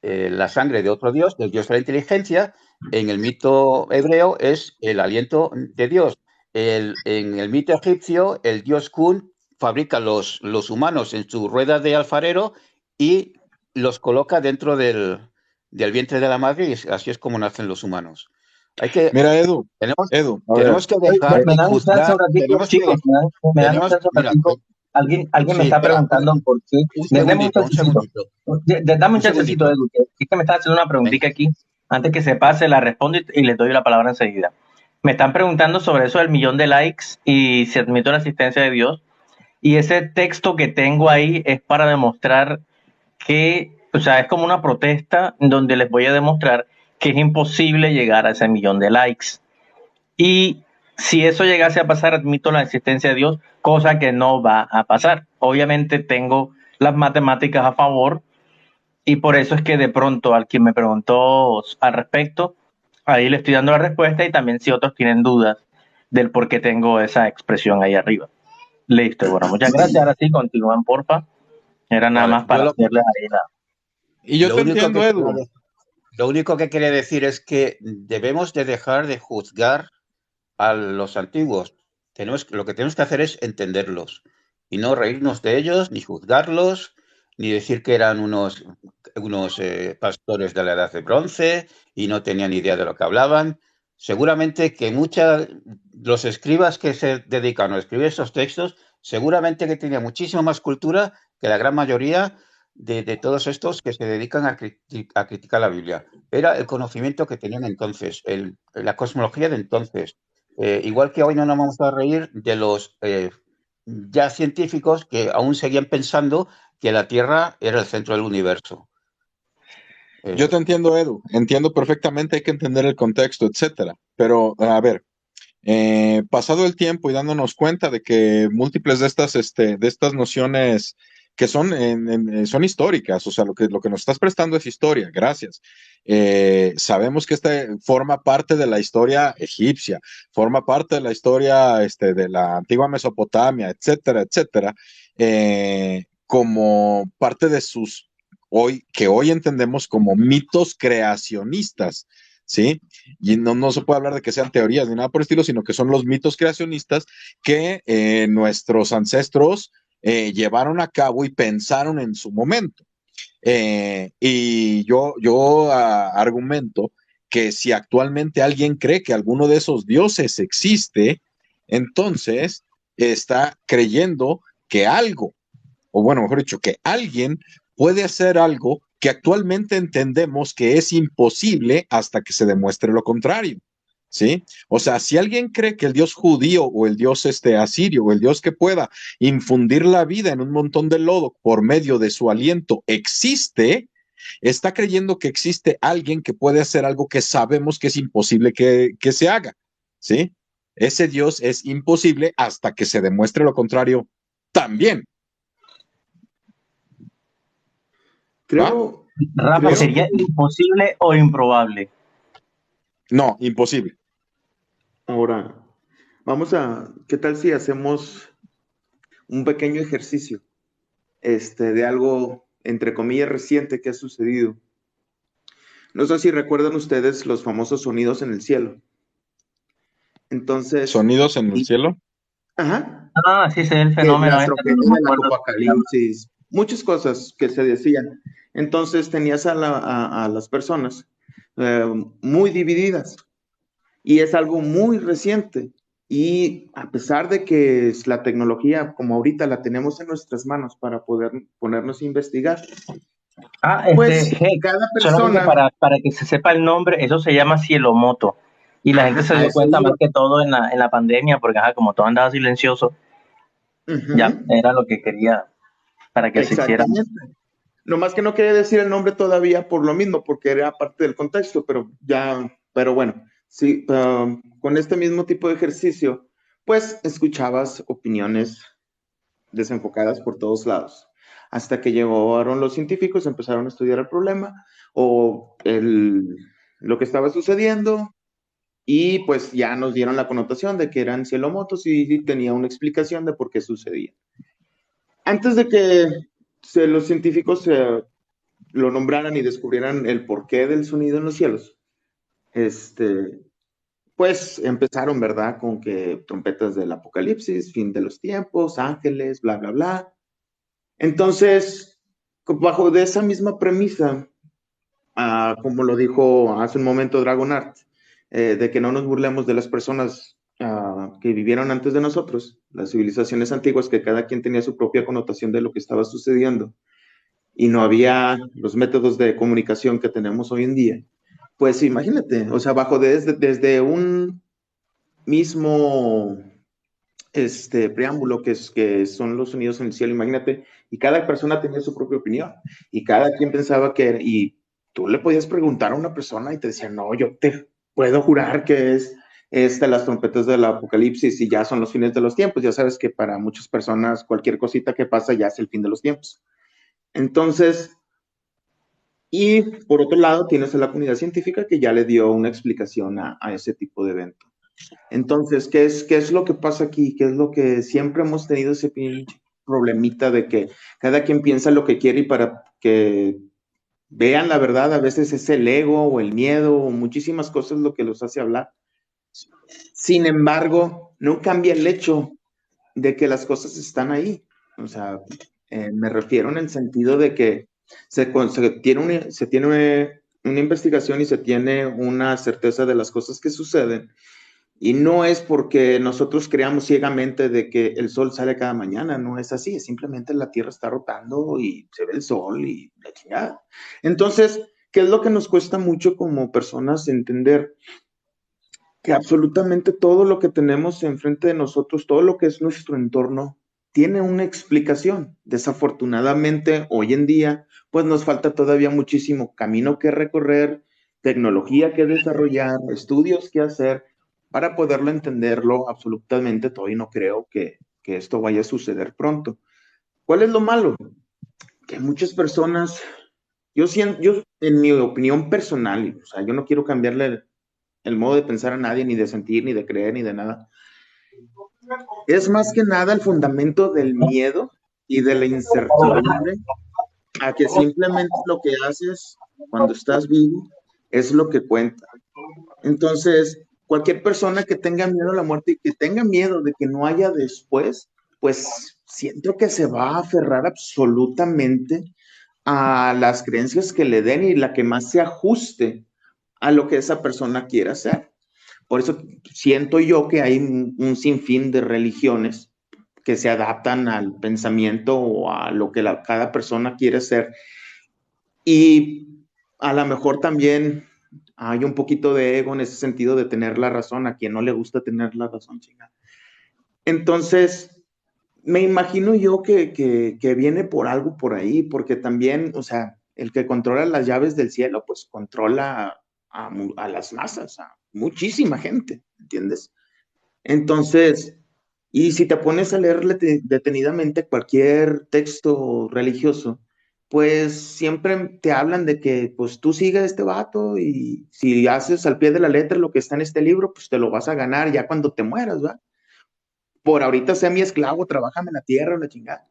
la sangre de otro dios, del dios de la inteligencia. En el mito hebreo es el aliento de Dios. En el mito egipcio, el dios Kun fabrica los humanos en su rueda de alfarero y los coloca dentro del vientre de la madre, y así es como nacen los humanos. Mira, Edu, tenemos que dejar Me de dan un chance juzgar. un ratito, chicos, me dan un chance un ratito. Alguien me está preguntando por qué. Dame un segundito. Dame un chancecito, Edu, que es que me está haciendo una preguntita aquí. Antes que se pase, la respondo y les doy la palabra enseguida. Me están preguntando sobre eso del 1.000.000 de likes y si admito la asistencia de Dios. Y ese texto que tengo ahí es para demostrar que, o sea, es como una protesta donde les voy a demostrar que es imposible llegar a ese 1.000.000 de likes. Y si eso llegase a pasar, admito la existencia de Dios, cosa que no va a pasar. Obviamente tengo las matemáticas a favor y por eso es que de pronto al quien me preguntó al respecto, ahí le estoy dando la respuesta y también si otros tienen dudas del por qué tengo esa expresión ahí arriba. Listo, bueno, muchas gracias. Ahora sí, continúan, porfa. Era nada más para hacerles ahí la... Y yo te entiendo, Edu. Lo único que quería decir es que debemos de dejar de juzgar a los antiguos. Lo que tenemos que hacer es entenderlos y no reírnos de ellos, ni juzgarlos, ni decir que eran unos pastores de la Edad de Bronce y no tenían idea de lo que hablaban. Seguramente que los escribas que se dedican a escribir esos textos, seguramente que tenían muchísima más cultura que la gran mayoría de todos estos que se dedican a criticar la Biblia. Era el conocimiento que tenían entonces, la cosmología de entonces. Igual que hoy no nos vamos a reír de los ya científicos que aún seguían pensando que la Tierra era el centro del universo. Yo te entiendo, Edu, entiendo perfectamente, hay que entender el contexto, etcétera. Pero, a ver, pasado el tiempo y dándonos cuenta de que múltiples de estas nociones que son históricas, o sea, lo que nos estás prestando es historia, gracias. Sabemos que forma parte de la historia egipcia, forma parte de la historia de la antigua Mesopotamia, etcétera, etcétera, como parte de que hoy entendemos como mitos creacionistas, ¿sí? Y no se puede hablar de que sean teorías ni nada por el estilo, sino que son los mitos creacionistas que nuestros ancestros llevaron a cabo y pensaron en su momento. Y yo argumento que si actualmente alguien cree que alguno de esos dioses existe, entonces está creyendo que algo, o bueno, mejor dicho, que alguien puede hacer algo que actualmente entendemos que es imposible hasta que se demuestre lo contrario, ¿sí? O sea, si alguien cree que el dios judío o el dios asirio o el dios que pueda infundir la vida en un montón de lodo por medio de su aliento existe, Está creyendo que existe alguien que puede hacer algo que sabemos que es imposible que se haga, ¿sí? Ese Dios es imposible hasta que se demuestre lo contrario también. Creo, Rafa, creo ¿sería que imposible o improbable? No, imposible. ahora ¿qué tal si hacemos un pequeño ejercicio, de algo, entre comillas, reciente que ha sucedido? No sé si recuerdan ustedes los famosos sonidos en el cielo. Entonces, ¿Sonidos en el y- cielo? ajá, Ah, sí, sé el que fenómeno las este, pero trompetas no me del acuerdo cómo se llama. apocalipsis, muchas cosas que se decían. Entonces tenías a las personas eh, muy divididas y es algo muy reciente. Y a pesar de que es la tecnología, como ahorita la tenemos en nuestras manos para poder ponernos a investigar, Ah, pues hey, cada solamente persona, para que se sepa el nombre, eso se llama cielomoto. Y la gente se a dio eso cuenta más iba. que todo en la pandemia, porque ajá, como todo andaba silencioso, ya Ujú, era lo que quería para que se hiciera. exactamente. Nomás que no quería decir el nombre todavía por lo mismo, porque era parte del contexto, pero bueno, sí, con este mismo tipo de ejercicio, pues escuchabas opiniones desenfocadas por todos lados, hasta que llegaron los científicos, empezaron a estudiar el problema lo que estaba sucediendo, y pues ya nos dieron la connotación de que eran cielomotos y tenía una explicación de por qué sucedía. Antes de que los científicos lo nombraran y descubrieran el porqué del sonido en los cielos, este, pues empezaron, ¿verdad? Con que trompetas del apocalipsis, fin de los tiempos, ángeles, bla, bla, bla. Entonces, bajo de esa misma premisa, como lo dijo hace un momento Dragonart, de que no nos burlemos de las personas que vivieron antes de nosotros, las civilizaciones antiguas, que cada quien tenía su propia connotación de lo que estaba sucediendo y no había los métodos de comunicación que tenemos hoy en día. Pues imagínate, o sea, desde un mismo preámbulo que son los sonidos en el cielo, imagínate, y cada persona tenía su propia opinión, y cada quien pensaba y tú le podías preguntar a una persona y te decía, no, yo te puedo jurar que es las trompetas del apocalipsis y ya son los fines de los tiempos. Ya sabes que para muchas personas cualquier cosita que pasa ya es el fin de los tiempos. Entonces, y por otro lado, tienes a la comunidad científica que ya le dio una explicación a ese tipo de evento. Entonces, qué es lo que pasa aquí? ¿Qué es lo que siempre hemos tenido ese pinche problemita de que cada quien piensa lo que quiere y para que vean la verdad, a veces es el ego o el miedo o muchísimas cosas lo que los hace hablar? Sin embargo, no cambia el hecho de que las cosas están ahí. O sea, me refiero en el sentido de que se tiene una investigación y se tiene una certeza de las cosas que suceden. Y no es porque nosotros creamos ciegamente de que el sol sale cada mañana, no es así, es simplemente la Tierra está rotando y se ve el sol y la chingada. Entonces, ¿qué es lo que nos cuesta mucho como personas entender? Que absolutamente todo lo que tenemos enfrente de nosotros, todo lo que es nuestro entorno, tiene una explicación. Desafortunadamente, hoy en día, pues nos falta todavía muchísimo camino que recorrer, tecnología que desarrollar, estudios que hacer para poderlo entenderlo absolutamente todo y no creo que esto vaya a suceder pronto. ¿Cuál es lo malo? Que muchas personas, yo en mi opinión personal, o sea, yo no quiero cambiarle el modo de pensar a nadie, ni de sentir, ni de creer, ni de nada. Es más que nada el fundamento del miedo y de la incertidumbre a que simplemente lo que haces cuando estás vivo es lo que cuenta. Entonces, cualquier persona que tenga miedo a la muerte y que tenga miedo de que no haya después, pues siento que se va a aferrar absolutamente a las creencias que le den y la que más se ajuste a lo que esa persona quiera hacer. Por eso siento yo que hay un sinfín de religiones que se adaptan al pensamiento o a lo que cada persona quiere ser. Y a lo mejor también hay un poquito de ego en ese sentido de tener la razón, a quien no le gusta tener la razón, chingada. Entonces, me imagino yo que viene por algo por ahí, porque también, o sea, el que controla las llaves del cielo, pues controla a las masas, a muchísima gente, ¿entiendes? Entonces, y si te pones a leer detenidamente cualquier texto religioso, pues siempre te hablan de que pues tú sigue a este vato y si haces al pie de la letra lo que está en este libro, pues te lo vas a ganar ya cuando te mueras, ¿va? Por ahorita sea mi esclavo, trabájame en la tierra, la chingada.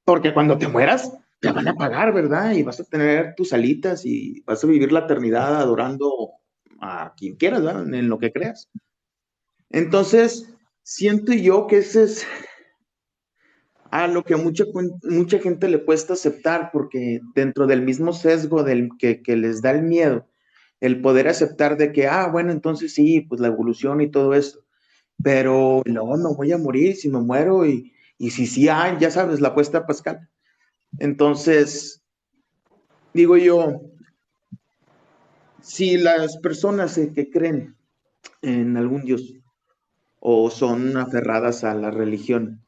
Porque cuando te mueras, te van a pagar, ¿verdad? Y vas a tener tus alitas y vas a vivir la eternidad adorando a quien quieras, ¿verdad? En lo que creas. Entonces, siento yo que ese es a lo que mucha gente le cuesta aceptar, porque dentro del mismo sesgo que les da el miedo, el poder aceptar de que, bueno, entonces sí, pues la evolución y todo esto, pero luego me voy a morir si me muero y si sí, ya sabes, la apuesta pascal. Entonces, digo yo, si las personas que creen en algún Dios o son aferradas a la religión,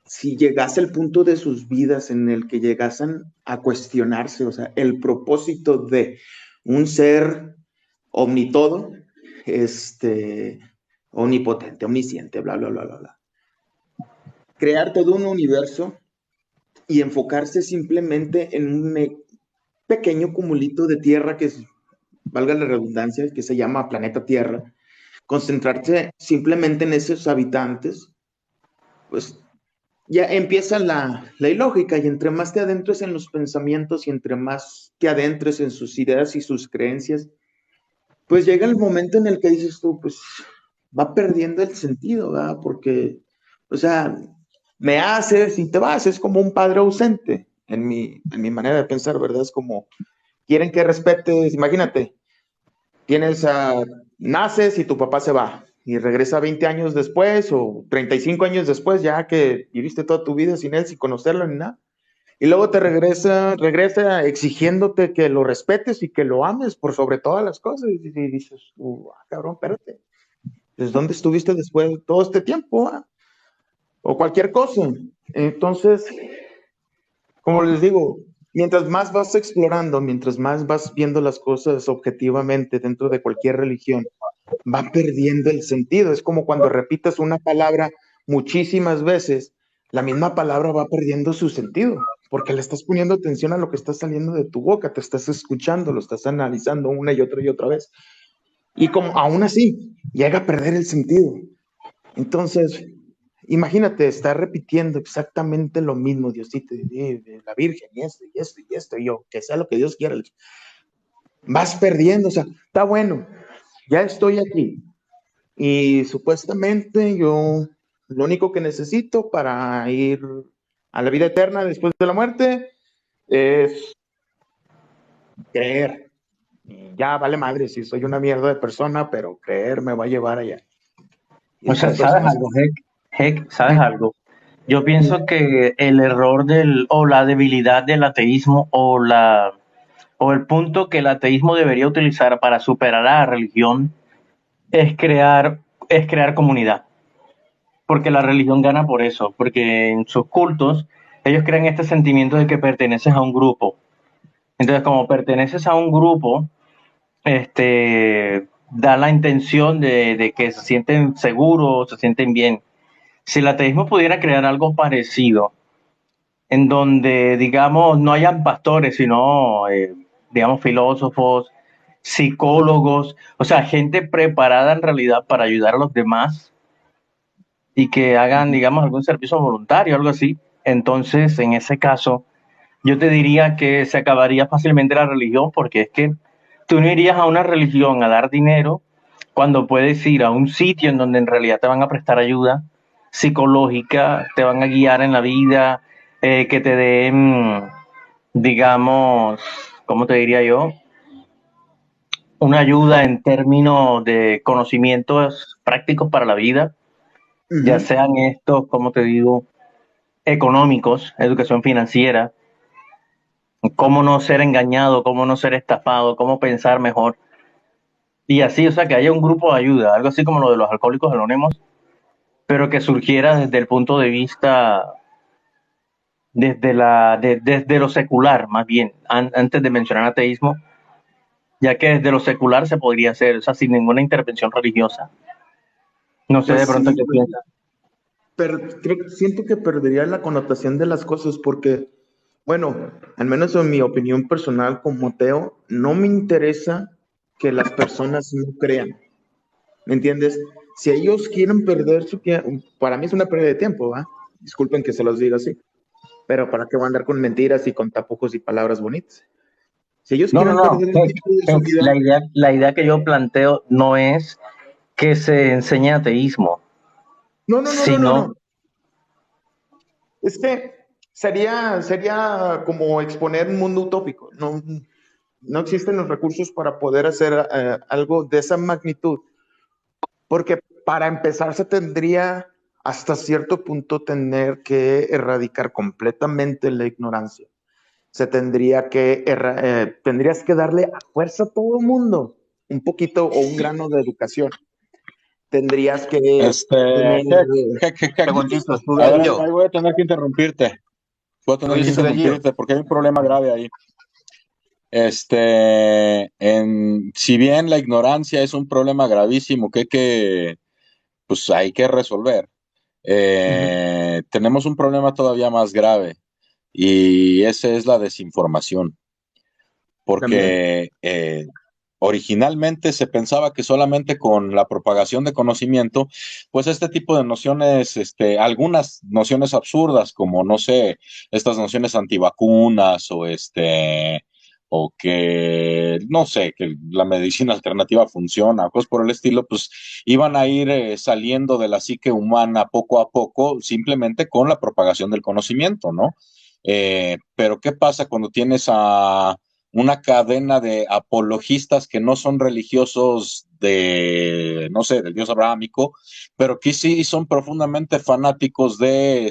si llegase el punto de sus vidas en el que llegasen a cuestionarse, o sea, el propósito de un ser omnitodo, omnipotente, omnisciente, bla, bla, bla, bla, bla, crear todo un universo y enfocarse simplemente en un pequeño cumulito de tierra que es, valga la redundancia, que se llama planeta Tierra, concentrarse simplemente en esos habitantes, pues ya empieza la ilógica, y entre más te adentres en los pensamientos y entre más te adentres en sus ideas y sus creencias, pues llega el momento en el que dices tú, pues va perdiendo el sentido, ¿verdad? Porque, o sea, me haces y te vas, es como un padre ausente en mi manera de pensar, ¿verdad? Es como, quieren que respetes, imagínate, naces y tu papá se va y regresa 20 años después o 35 años después, ya que viviste toda tu vida sin él, sin conocerlo ni nada. Y luego te regresa exigiéndote que lo respetes y que lo ames por sobre todas las cosas. Y dices, cabrón, espérate, ¿desde dónde estuviste después de todo este tiempo? O cualquier cosa. Entonces, como les digo, mientras más vas explorando, mientras más vas viendo las cosas objetivamente dentro de cualquier religión, va perdiendo el sentido. Es como cuando repites una palabra muchísimas veces, la misma palabra va perdiendo su sentido, porque le estás poniendo atención a lo que está saliendo de tu boca, te estás escuchando, lo estás analizando una y otra vez. Y como aún así, llega a perder el sentido. Entonces, imagínate, estar repitiendo exactamente lo mismo, Diosito, de la Virgen, y esto, y esto, y esto, y yo, que sea lo que Dios quiera. Vas perdiendo, o sea, está bueno, ya estoy aquí. Y supuestamente yo lo único que necesito para ir a la vida eterna después de la muerte es creer. Y ya vale madre si soy una mierda de persona, pero creer me va a llevar allá. Y O sea, esas ¿sabes personas, algo, Heck? ¿Sabes algo? Yo pienso que el error o la debilidad del ateísmo o el punto que el ateísmo debería utilizar para superar a la religión es crear comunidad. Porque la religión gana por eso, porque en sus cultos ellos crean este sentimiento de que perteneces a un grupo. Entonces, como perteneces a un grupo, da la intención de que se sienten seguros, se sienten bien. Si el ateísmo pudiera crear algo parecido, en donde, digamos, no hayan pastores, sino, digamos, filósofos, psicólogos, o sea, gente preparada en realidad para ayudar a los demás y que hagan, digamos, algún servicio voluntario, algo así. Entonces, en ese caso, yo te diría que se acabaría fácilmente la religión, porque es que tú no irías a una religión a dar dinero cuando puedes ir a un sitio en donde en realidad te van a prestar ayuda psicológica, te van a guiar en la vida, que te den, digamos, ¿cómo te diría yo? Una ayuda en términos de conocimientos prácticos para la vida, ya sean estos, como te digo, económicos, educación financiera, cómo no ser engañado, cómo no ser estafado, cómo pensar mejor. Y así, o sea, que haya un grupo de ayuda, algo así como lo de los alcohólicos anónimos, pero que surgiera desde el punto de vista desde lo secular, más bien, antes de mencionar ateísmo, ya que desde lo secular se podría hacer, o sea, sin ninguna intervención religiosa. No sé de Pues pronto sí, qué piensas. pero siento que perdería la connotación de las cosas porque, bueno, al menos en mi opinión personal como ateo, no me interesa que las personas no crean, ¿me entiendes? Si ellos quieren perder su tiempo, para mí es una pérdida de tiempo, ¿va? Disculpen que se los diga así, pero ¿para qué voy a andar con mentiras y con tapujos y palabras bonitas? Si ellos No, no, quieren no. perder el tiempo de su vida, La idea que yo planteo no es que se enseñe ateísmo, no, no, no, no, no, sino, no. Es que sería como exponer un mundo utópico. No, no existen los recursos para poder hacer algo de esa magnitud, porque para empezar se tendría hasta cierto punto tener que erradicar completamente la ignorancia. Se tendrías que darle a fuerza a todo el mundo un poquito o un grano de educación. Tendrías que tener... Heck. Preguntito, A ver, Estudianillo, ahí voy a tener que interrumpirte. Voy a tener que oye, Estudianillo, interrumpirte porque hay un problema grave ahí. Si bien la ignorancia es un problema gravísimo pues hay que resolver, tenemos un problema todavía más grave y ese es la desinformación, También. porque originalmente se pensaba que solamente con la propagación de conocimiento, pues este tipo de nociones, algunas nociones absurdas, como no sé, estas nociones antivacunas o que, no sé, que la medicina alternativa funciona, cosas por el estilo, pues iban a ir saliendo de la psique humana poco a poco, simplemente con la propagación del conocimiento, ¿no? Pero ¿qué pasa cuando tienes a una cadena de apologistas que no son religiosos no sé, del dios abrahámico, pero que sí son profundamente fanáticos de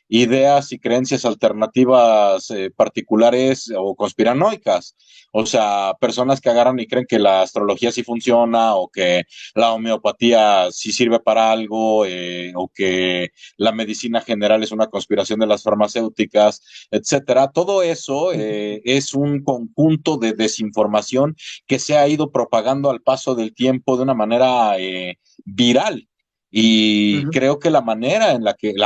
ideas y creencias alternativas particulares o conspiranoicas? O sea, personas que agarran y creen que la astrología sí funciona o que la homeopatía sí sirve para algo o que la medicina general es una conspiración de las farmacéuticas, etcétera. Todo eso es un conjunto de desinformación que se ha ido propagando al paso del tiempo de una manera viral. Y creo que la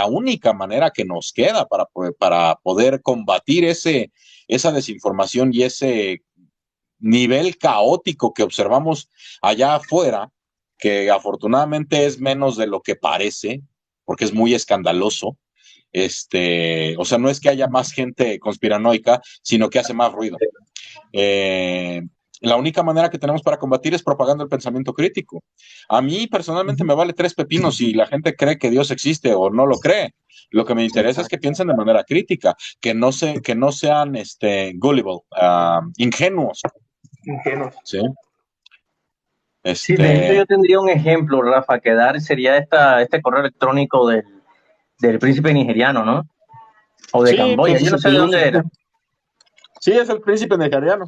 única manera que nos queda para poder combatir esa desinformación y ese nivel caótico que observamos allá afuera, que afortunadamente es menos de lo que parece, porque es muy escandaloso, o sea, no es que haya más gente conspiranoica, sino que hace más ruido. Eh, la única manera que tenemos para combatir es propagando el pensamiento crítico. A mí personalmente me vale tres pepinos si la gente cree que Dios existe o no lo cree. Lo que me interesa es que piensen de manera crítica, que no sean gullible, ingenuos. ¿Sí? sí, de hecho yo tendría un ejemplo, Rafa, que dar sería este correo electrónico del príncipe nigeriano, ¿no? O de Sí, Camboya, pues yo no sé de dónde era. sí, es el príncipe nigeriano.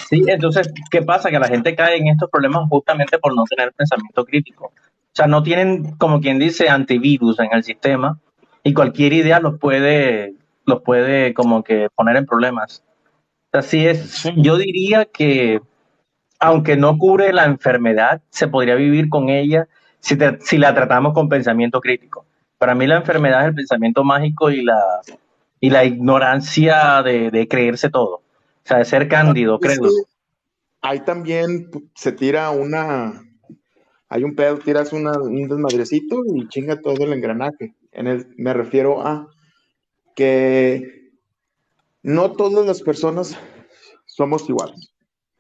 Sí, entonces, ¿qué pasa? Que la gente cae en estos problemas justamente por no tener pensamiento crítico. O sea, no tienen, como quien dice, antivirus en el sistema y cualquier idea los puede como que poner en problemas. Así es, Sí. yo diría que aunque no cubre la enfermedad, se podría vivir con ella si la tratamos con pensamiento crítico. Para mí la enfermedad es el pensamiento mágico y la ignorancia de creerse todo. O sea, de ser cándido, Es que crédulo. ahí también se tira hay un pedo, tiras un desmadrecito y chinga todo el engranaje. Me refiero a que no todas las personas somos iguales.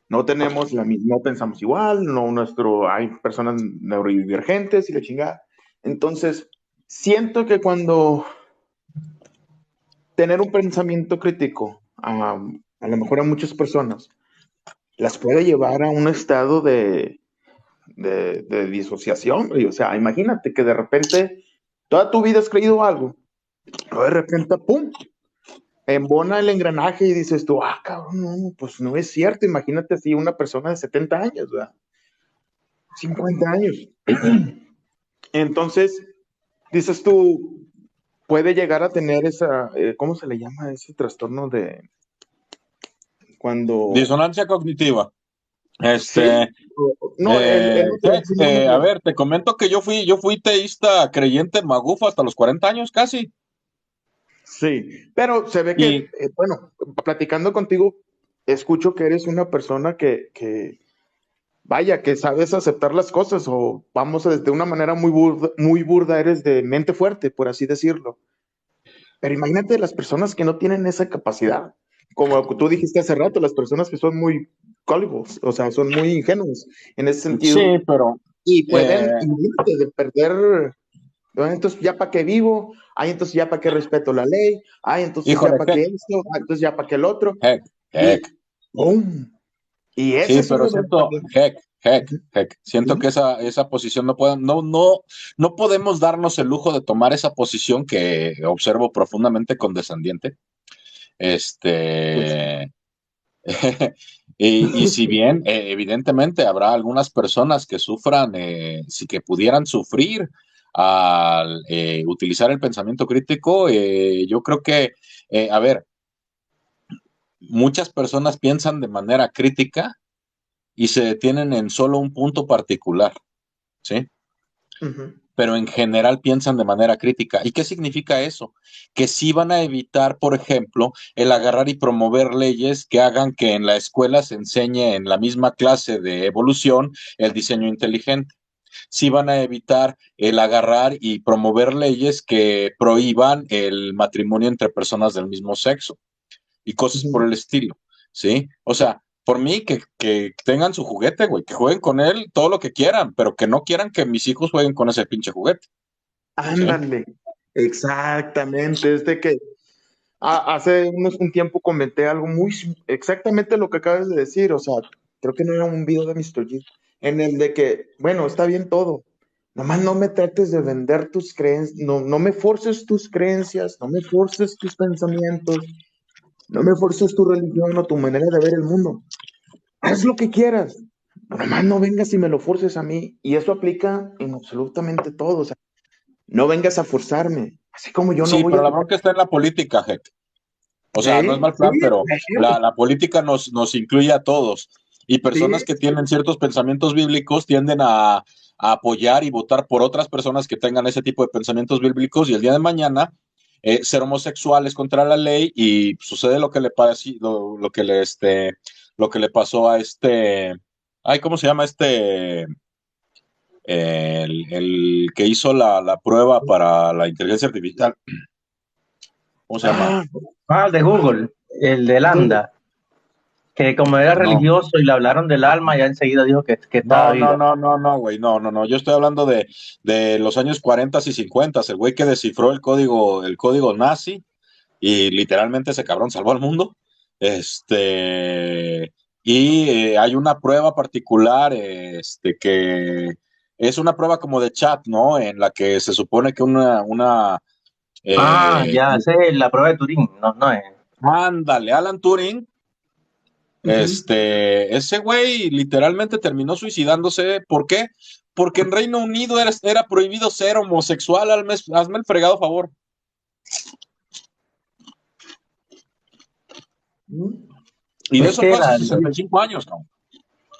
No tenemos no pensamos igual, hay personas neurodivergentes y la chingada. Entonces, siento que cuando tener un pensamiento crítico, a lo mejor a muchas personas, las puede llevar a un estado de disociación, güey. O sea, imagínate que de repente toda tu vida has creído algo, pero de repente, ¡pum! Embona el engranaje y dices tú, cabrón, no, pues no es cierto. Imagínate así una persona de 70 años, ¿verdad? 50 años. Entonces, dices tú, puede llegar a tener esa, ¿cómo se le llama ese trastorno de cuando... Disonancia cognitiva. Sí, no, el otro, sí, no me A acuerdo. ver, te comento que yo fui teísta creyente magufo hasta los 40 años casi. Sí, pero se ve que, Y bueno, platicando contigo, escucho que eres una persona vaya, que sabes aceptar las cosas, o vamos a de una manera muy burda, eres de mente fuerte, por así decirlo. Pero imagínate las personas que no tienen esa capacidad. Como tú dijiste hace rato, las personas que son muy gullibles, o sea, son muy ingenuos en ese sentido, sí, pero y pueden, eh, imagínate, de perder. "Ah, entonces ya para qué vivo, ay, entonces ya para qué respeto la ley, ay, entonces ya híjole, para qué esto, ay, entonces ya para qué el otro, heck, y heck. ¡pum! Y ese Sí, es un pero error siento, también. heck. Siento ¿Sí? que esa posición no podemos darnos el lujo de tomar esa posición que observo profundamente condescendiente. Pues, Este, y si bien, evidentemente, habrá algunas personas que sufran, si que pudieran sufrir al utilizar el pensamiento crítico, yo creo que, a ver, muchas personas piensan de manera crítica y se detienen en solo un punto particular, ¿sí? ujú, Pero en general piensan de manera crítica. ¿Y qué significa eso? Que sí van a evitar, por ejemplo, el agarrar y promover leyes que hagan que en la escuela se enseñe en la misma clase de evolución el diseño inteligente. Sí van a evitar el agarrar y promover leyes que prohíban el matrimonio entre personas del mismo sexo y cosas por ujú. el estilo, ¿sí? O sea, por mí que tengan su juguete, güey, que jueguen con él todo lo que quieran, pero que no quieran que mis hijos jueguen con ese pinche juguete, ¿sí? Ándale, exactamente, es de que hace un tiempo comenté algo exactamente lo que acabas de decir, o sea, creo que no era un video de Mr. G, en el de que, bueno, está bien todo, nomás no me trates de vender tus creencias, no, no me forces tus creencias, no me forces tus pensamientos, no me forces tu religión o tu manera de ver el mundo, haz lo que quieras, nomás no vengas y me lo forces a mí, y eso aplica en absolutamente todo, o sea, no vengas a forzarme, así como yo no Sí, voy a pero la forzar. bronca está en la política, Heck. O sea, no es mal Sí, plan, pero por ejemplo, la política nos incluye a todos. Y sí, personas que tienen ciertos pensamientos bíblicos tienden a apoyar y votar por otras personas que tengan ese tipo de pensamientos bíblicos y el día de mañana ser homosexuales contra la ley y sucede lo que le pasó, lo que le pasó a ay, ¿cómo se llama el que hizo la prueba para la inteligencia artificial? ¿Cómo se llama? ah, Ah, de Google, el de Google. Lambda, que como era No. religioso y le hablaron del alma, ya enseguida dijo que estaba viva. No, güey, no. Yo estoy hablando de los años 40 y 50, el güey que descifró el código nazi y literalmente ese cabrón salvó al mundo. Y hay una prueba particular, que es una prueba como de chat, ¿no? En la que se supone que Ah, eh, ya, esa es la prueba de Turín, no, no es. ándale, Alan Turing. Ujú. Ese güey literalmente terminó suicidándose. ¿Por qué? Porque en Reino Unido era prohibido ser homosexual. Hazme el fregado favor. Y de Es eso que fue hace 65 años, cabrón.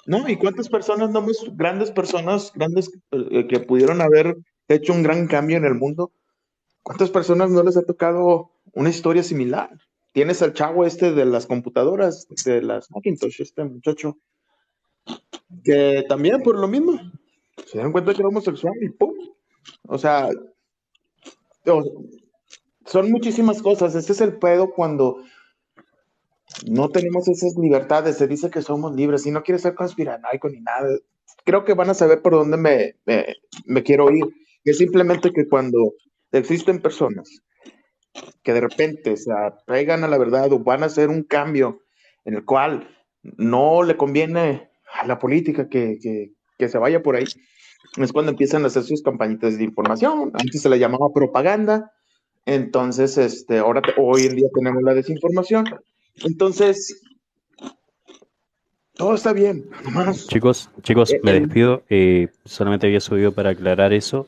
¿No? ¿Y cuántas personas, no, grandes que pudieron haber hecho un gran cambio en el mundo? ¿Cuántas personas no les ha tocado una historia similar? Tienes al chavo este de las computadoras, de las Macintosh, este muchacho, que también por lo mismo se dan cuenta que era homosexual y ¡pum! O sea, son muchísimas cosas. Ese es el pedo cuando no tenemos esas libertades. Se dice que somos libres y no quiere ser conspiranoico ni nada. Creo que van a saber por dónde me quiero ir. Es simplemente que cuando existen personas que de repente se apegan a la verdad o van a hacer un cambio en el cual no le conviene a la política que se vaya por ahí, es cuando empiezan a hacer sus campañitas de información. Antes se le llamaba propaganda, entonces hoy en día tenemos la desinformación. Entonces, todo está bien, nomás. Chicos, me El, despido. Solamente había subido para aclarar eso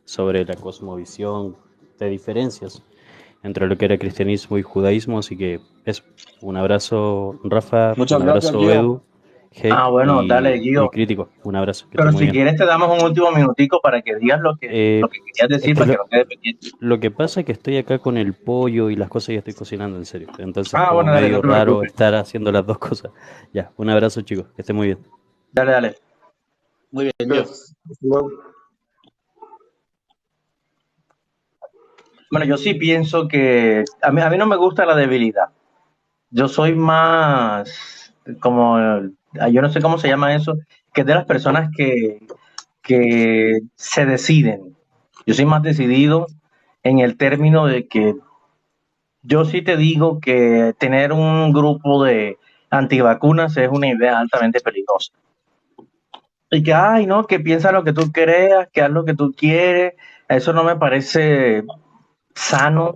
sobre la cosmovisión de diferencias entre lo que era cristianismo y judaísmo, así que eso, un abrazo Rafa, Muchas un gracias, abrazo Gio. Edu, Heck Bueno, dale, y Guido. Crítico, un abrazo, que Pero estés muy si bien. quieres te damos un último minutico para que digas lo que querías decir, Es que para que no quede pendiente. lo que pasa es que estoy acá con el pollo y las cosas y estoy cocinando, en serio. Entonces, como Bueno, dale, no medio te raro preocupes. estar haciendo las dos cosas. Ya, un abrazo, chicos, que estén muy bien. Dale. Muy bien, yo. Gracias. Hasta luego. Bueno, yo sí pienso que a mí no me gusta la debilidad. Yo soy más como, yo no sé cómo se llama eso, que es de las personas que se deciden. Yo soy más decidido en el término de que yo sí te digo que tener un grupo de antivacunas es una idea altamente peligrosa. Y que, ay, no, que piensa lo que tú creas, que haz lo que tú quieres. Eso no me parece sano,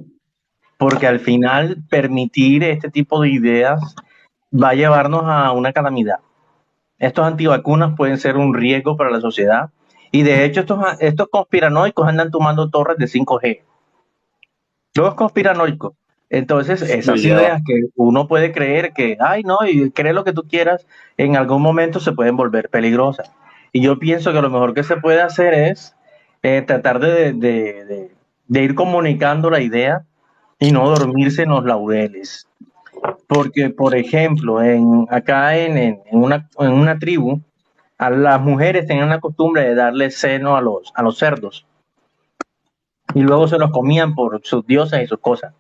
porque al final permitir este tipo de ideas va a llevarnos a una calamidad. Estos antivacunas pueden ser un riesgo para la sociedad. Y de hecho, estos conspiranoicos andan tomando torres de 5G. Los conspiranoicos. Entonces, esas Sí, ya. ideas que uno puede creer que, ay, no, y cree lo que tú quieras, en algún momento se pueden volver peligrosas. Y yo pienso que lo mejor que se puede hacer es tratar de ir comunicando la idea y no dormirse en los laureles. Porque, por ejemplo, acá en una tribu, a las mujeres tenían la costumbre de darle seno a los cerdos y luego se los comían por sus dioses y sus cosas.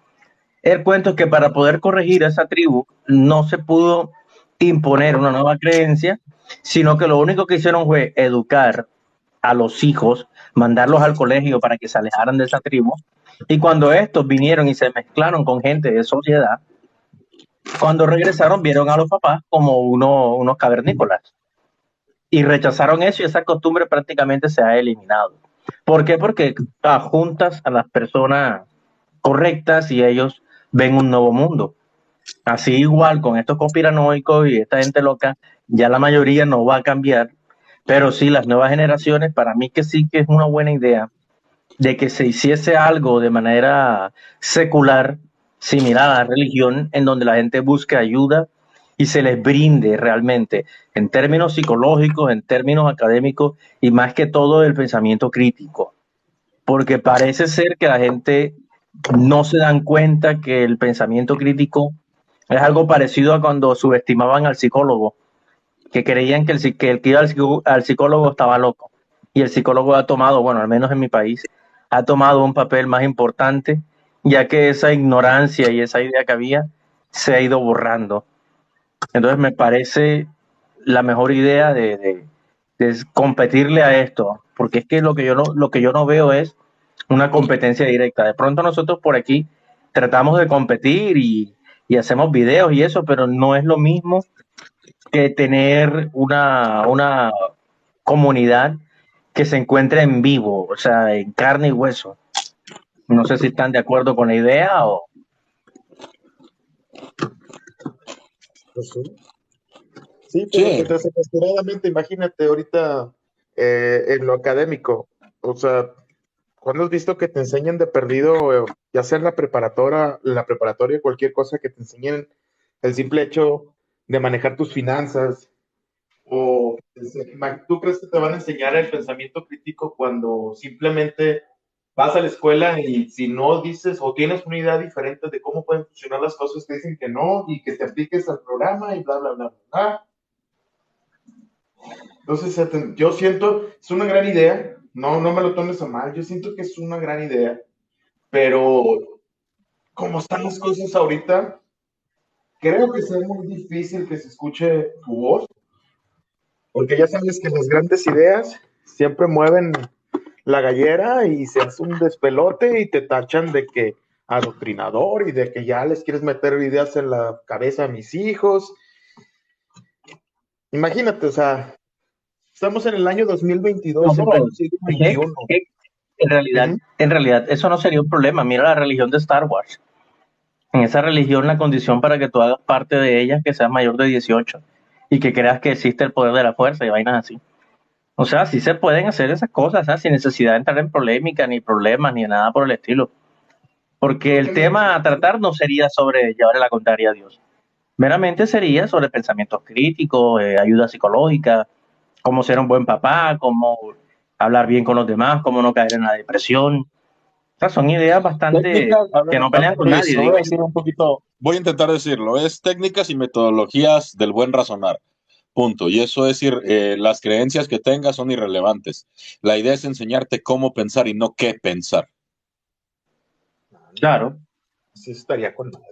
El cuento es que para poder corregir a esa tribu no se pudo imponer una nueva creencia, sino que lo único que hicieron fue educar a los hijos, mandarlos al colegio para que se alejaran de esa tribu. Y cuando estos vinieron y se mezclaron con gente de sociedad, cuando regresaron vieron a los papás como unos cavernícolas y rechazaron eso y esa costumbre prácticamente se ha eliminado. ¿Por qué? Porque juntas a las personas correctas y ellos ven un nuevo mundo. Así igual con estos conspiranoicos y esta gente loca, ya la mayoría no va a cambiar, pero sí las nuevas generaciones, para mí que sí que es una buena idea de que se hiciese algo de manera secular, similar a la religión, en donde la gente busque ayuda y se les brinde realmente, en términos psicológicos, en términos académicos y más que todo el pensamiento crítico. Porque parece ser que la gente no se dan cuenta que el pensamiento crítico es algo parecido a cuando subestimaban al psicólogo, que creían que el que iba al psicólogo estaba loco. Y el psicólogo ha tomado, bueno, al menos en mi país, ha tomado un papel más importante, ya que esa ignorancia y esa idea que había se ha ido borrando. Entonces me parece la mejor idea de competirle a esto, porque es que lo que yo no veo es una competencia directa. De pronto nosotros por aquí tratamos de competir y hacemos videos y eso, pero no es lo mismo que tener una comunidad que se encuentre en vivo, o sea, en carne y hueso. No sé si están de acuerdo con la idea o... Pues sí, pero Sí. desafortunadamente, imagínate ahorita en lo académico, o sea, ¿cuándo has visto que te enseñan de perdido, ya sea en la preparatoria, cualquier cosa que te enseñen el simple hecho de manejar tus finanzas? ¿O tú crees que te van a enseñar el pensamiento crítico cuando simplemente vas a la escuela y si no dices o tienes una idea diferente de cómo pueden funcionar las cosas, te dicen que no y que te apliques al programa y bla, bla, bla, bla? Entonces, yo siento, es una gran idea, no me lo tomes a mal, yo siento que es una gran idea, pero como están las cosas ahorita, creo que sea muy difícil que se escuche tu voz, porque ya sabes que las grandes ideas siempre mueven la gallera y se hace un despelote y te tachan de que adoctrinador y de que ya les quieres meter ideas en la cabeza a mis hijos. Imagínate, o sea, estamos en el año 2022, en pleno siglo XXI. En realidad, eso no sería un problema. Mira la religión de Star Wars. En esa religión, la condición para que tú hagas parte de ella es que seas mayor de 18 y que creas que existe el poder de la fuerza y vainas así. O sea, sí se pueden hacer esas cosas, ¿sabes? Sin necesidad de entrar en polémica, ni problemas, ni nada por el estilo. porque el tema a tratar no sería sobre llevarle la contraria a Dios. Meramente sería sobre pensamientos críticos, ayuda psicológica, cómo ser un buen papá, cómo hablar bien con los demás, cómo no caer en la depresión. O sea, son ideas bastante Técnicas, a ver, que no pelean con Luis, nadie, lo voy digo a yo. decir un poquito, voy a intentar decirlo, es técnicas y metodologías del buen razonar. Punto. Y eso es decir, las creencias que tengas son irrelevantes. La idea es enseñarte cómo pensar y no qué pensar. Claro, Sí, estaría con madre.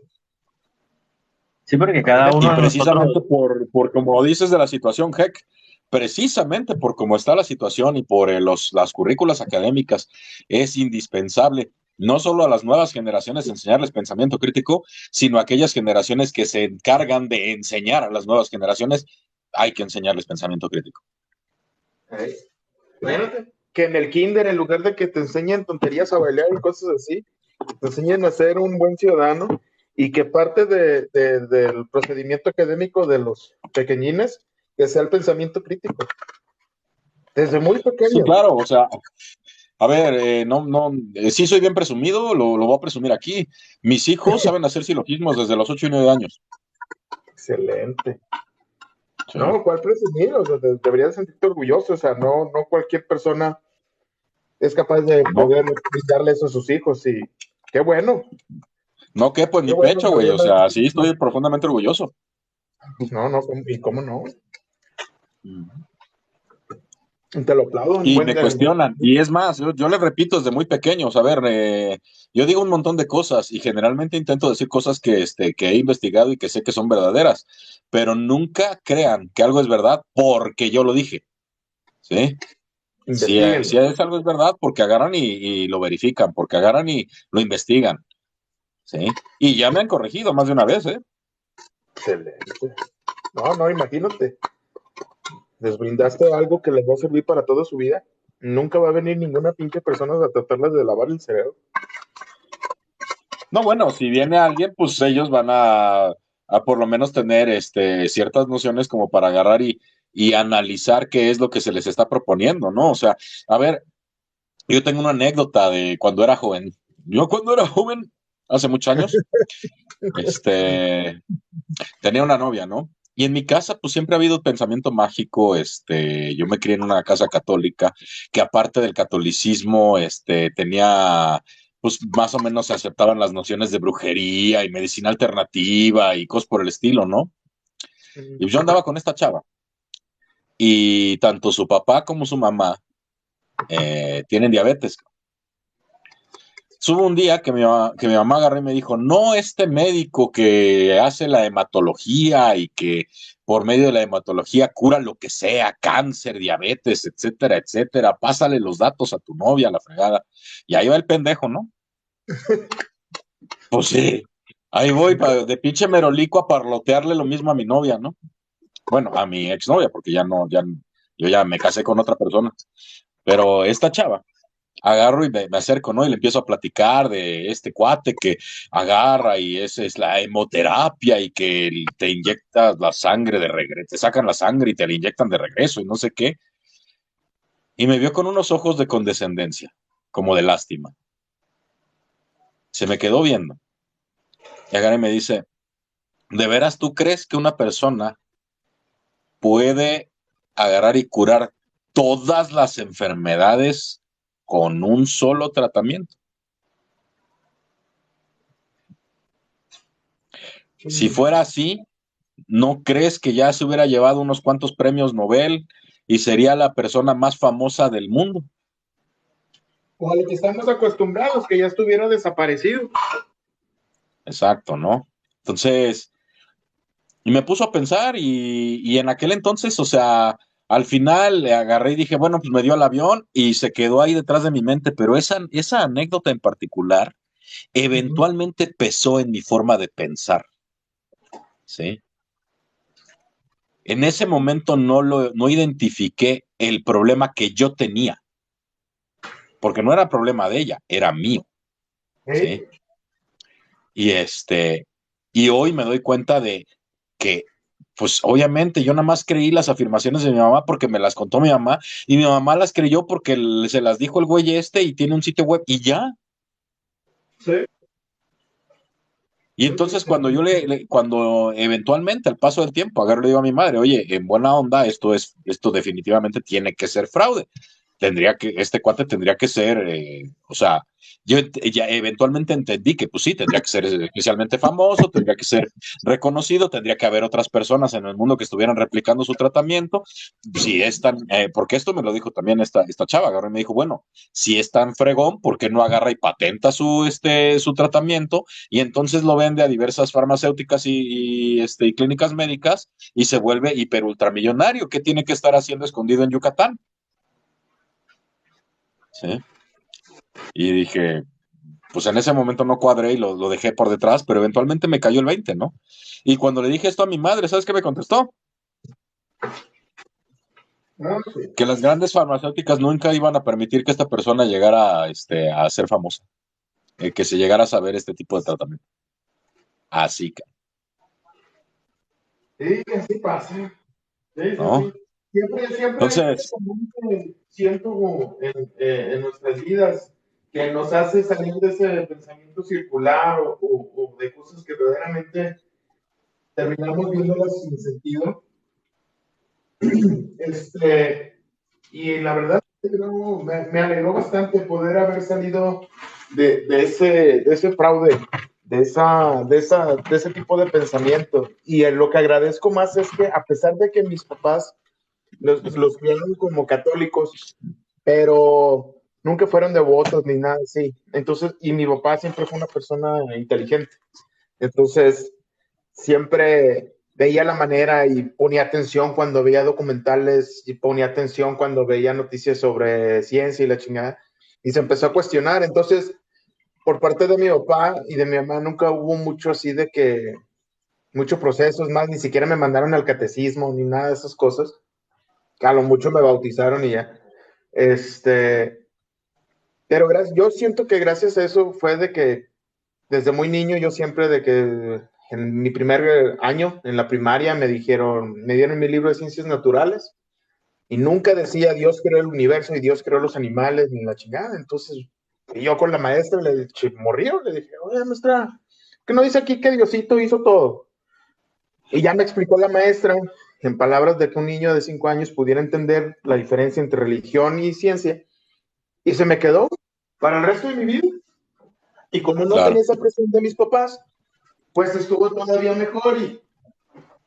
sí, porque cada Y uno de nosotros, precisamente por como dices de la situación HEC, precisamente por cómo está la situación y por las currículas académicas, es indispensable no solo a las nuevas generaciones enseñarles pensamiento crítico, sino a aquellas generaciones que se encargan de enseñar a las nuevas generaciones, hay que enseñarles pensamiento crítico. Imagínate que en el kinder, en lugar de que te enseñen tonterías a bailar y cosas así, te enseñen a ser un buen ciudadano y que parte del procedimiento académico de los pequeñines que sea el pensamiento crítico. Desde muy Sí, pequeño. claro, o sea, a ver, sí soy bien presumido, lo voy a presumir aquí. Mis hijos saben hacer silogismos desde los 8 y 9 años. Excelente. Sí. No, ¿cuál presumir? O sea, deberías sentirte orgulloso. O sea, no cualquier persona es capaz de poder darle eso a sus hijos. Y qué bueno. No quepo en Qué mi bueno pecho, que güey, o había sea, sí estoy profundamente orgulloso. No, ¿y cómo no? Te lo aplaudo. Un Y buen me cuestionan, y es más, yo les repito desde muy pequeños, a ver, yo digo un montón de cosas y generalmente intento decir cosas que he investigado y que sé que son verdaderas, pero nunca crean que algo es verdad porque yo lo dije, ¿sí? Investiguen. Si es algo es verdad, porque agarran y lo verifican, porque agarran y lo investigan, ¿sí? Y ya me han corregido más de una vez, ¿eh? Excelente. No, imagínate. Les brindaste algo que les va a servir para toda su vida. Nunca va a venir ninguna pinche persona a tratarles de lavar el cerebro. No, bueno, si viene alguien, pues ellos van a por lo menos tener ciertas nociones como para agarrar y analizar qué es lo que se les está proponiendo, ¿no? O sea, a ver, yo tengo una anécdota de cuando era joven. Yo cuando era joven, hace muchos años, tenía una novia, ¿no? Y en mi casa, pues siempre ha habido pensamiento mágico, yo me crié en una casa católica, que aparte del catolicismo, tenía, pues más o menos se aceptaban las nociones de brujería y medicina alternativa y cosas por el estilo, ¿no? Y yo andaba con esta chava, y tanto su papá como su mamá tienen diabetes. Hubo un día que mi mamá agarró y me dijo, no, este médico que hace la hematología y que por medio de la hematología cura lo que sea, cáncer, diabetes, etcétera, etcétera, pásale los datos a tu novia, a la fregada. Y ahí va el pendejo, ¿no? Pues sí, ahí voy de pinche merolico a parlotearle lo mismo a mi novia, ¿no? Bueno, a mi exnovia, porque yo ya me casé con otra persona. Pero esta chava agarro y me acerco, ¿no? Y le empiezo a platicar de este cuate que agarra y es la hemoterapia y que te inyectas la sangre de regreso, te sacan la sangre y te la inyectan de regreso y no sé qué. Y me vio con unos ojos de condescendencia, como de lástima. Se me quedó viendo. Y agarra y me dice, ¿de veras tú crees que una persona puede agarrar y curar todas las enfermedades con un solo tratamiento? Si fuera así, ¿no crees que ya se hubiera llevado unos cuantos premios Nobel y sería la persona más famosa del mundo? O a lo que estamos acostumbrados, que ya estuviera desaparecido. Exacto, ¿no? Entonces, y me puso a pensar y en aquel entonces, o sea, al final le agarré y dije, bueno, pues me dio el avión y se quedó ahí detrás de mi mente, pero esa anécdota en particular eventualmente pesó en mi forma de pensar, ¿sí? En ese momento no identifiqué el problema que yo tenía, porque no era problema de ella, era mío, ¿sí? Y y hoy me doy cuenta de que, pues obviamente yo nada más creí las afirmaciones de mi mamá porque me las contó mi mamá y mi mamá las creyó porque se las dijo el güey y tiene un sitio web y ya. Sí. Y entonces cuando cuando eventualmente al paso del tiempo agarro y le digo a mi madre, oye, en buena onda, esto definitivamente tiene que ser fraude. Este cuate tendría que ser, o sea, ya eventualmente entendí que pues sí, tendría que ser especialmente famoso, tendría que ser reconocido, tendría que haber otras personas en el mundo que estuvieran replicando su tratamiento. Si es tan, porque esto me lo dijo también esta chava, agarró y me dijo, bueno, si es tan fregón, ¿por qué no agarra y patenta su tratamiento y entonces lo vende a diversas farmacéuticas y clínicas médicas y se vuelve hiper ultramillonario? ¿Qué tiene que estar haciendo escondido en Yucatán? ¿Sí? Y dije, pues en ese momento no cuadré y lo dejé por detrás, pero eventualmente me cayó el 20, ¿no? Y cuando le dije esto a mi madre, ¿sabes qué me contestó? Que las grandes farmacéuticas nunca iban a permitir que esta persona llegara a ser famosa, que se llegara a saber este tipo de tratamiento. Así que, Sí, así pasa. Sí, sí, ¿no? sí. Siempre hay Entonces, un momento, siento, en nuestras vidas que nos hace salir de ese pensamiento circular o de cosas que verdaderamente terminamos viéndolas sin sentido. Este, y la verdad, no, me alegró bastante poder haber salido de ese fraude, de ese tipo de pensamiento. Y lo que agradezco más es que, a pesar de que mis papás los criaron como católicos, pero nunca fueron devotos ni nada así. Entonces, y mi papá siempre fue una persona inteligente. Entonces, siempre veía la manera y ponía atención cuando veía documentales y ponía atención cuando veía noticias sobre ciencia y la chingada. Y se empezó a cuestionar. Entonces, por parte de mi papá y de mi mamá nunca hubo mucho así de que, muchos procesos más, ni siquiera me mandaron al catecismo ni nada de esas cosas. A lo mucho me bautizaron y ya. Este, pero yo siento que gracias a eso fue de que desde muy niño yo siempre de que en mi primer año en la primaria me dieron mi libro de ciencias naturales y nunca decía Dios creó el universo y Dios creó los animales ni la chingada. Entonces, y yo con la maestra le dije, morrió, le dije, oye maestra, ¿qué no dice aquí que Diosito hizo todo? Y ya me explicó la maestra en palabras de que un niño de 5 años pudiera entender la diferencia entre religión y ciencia y se me quedó para el resto de mi vida. Y como no claro, tenía esa presión de mis papás, pues estuvo todavía mejor y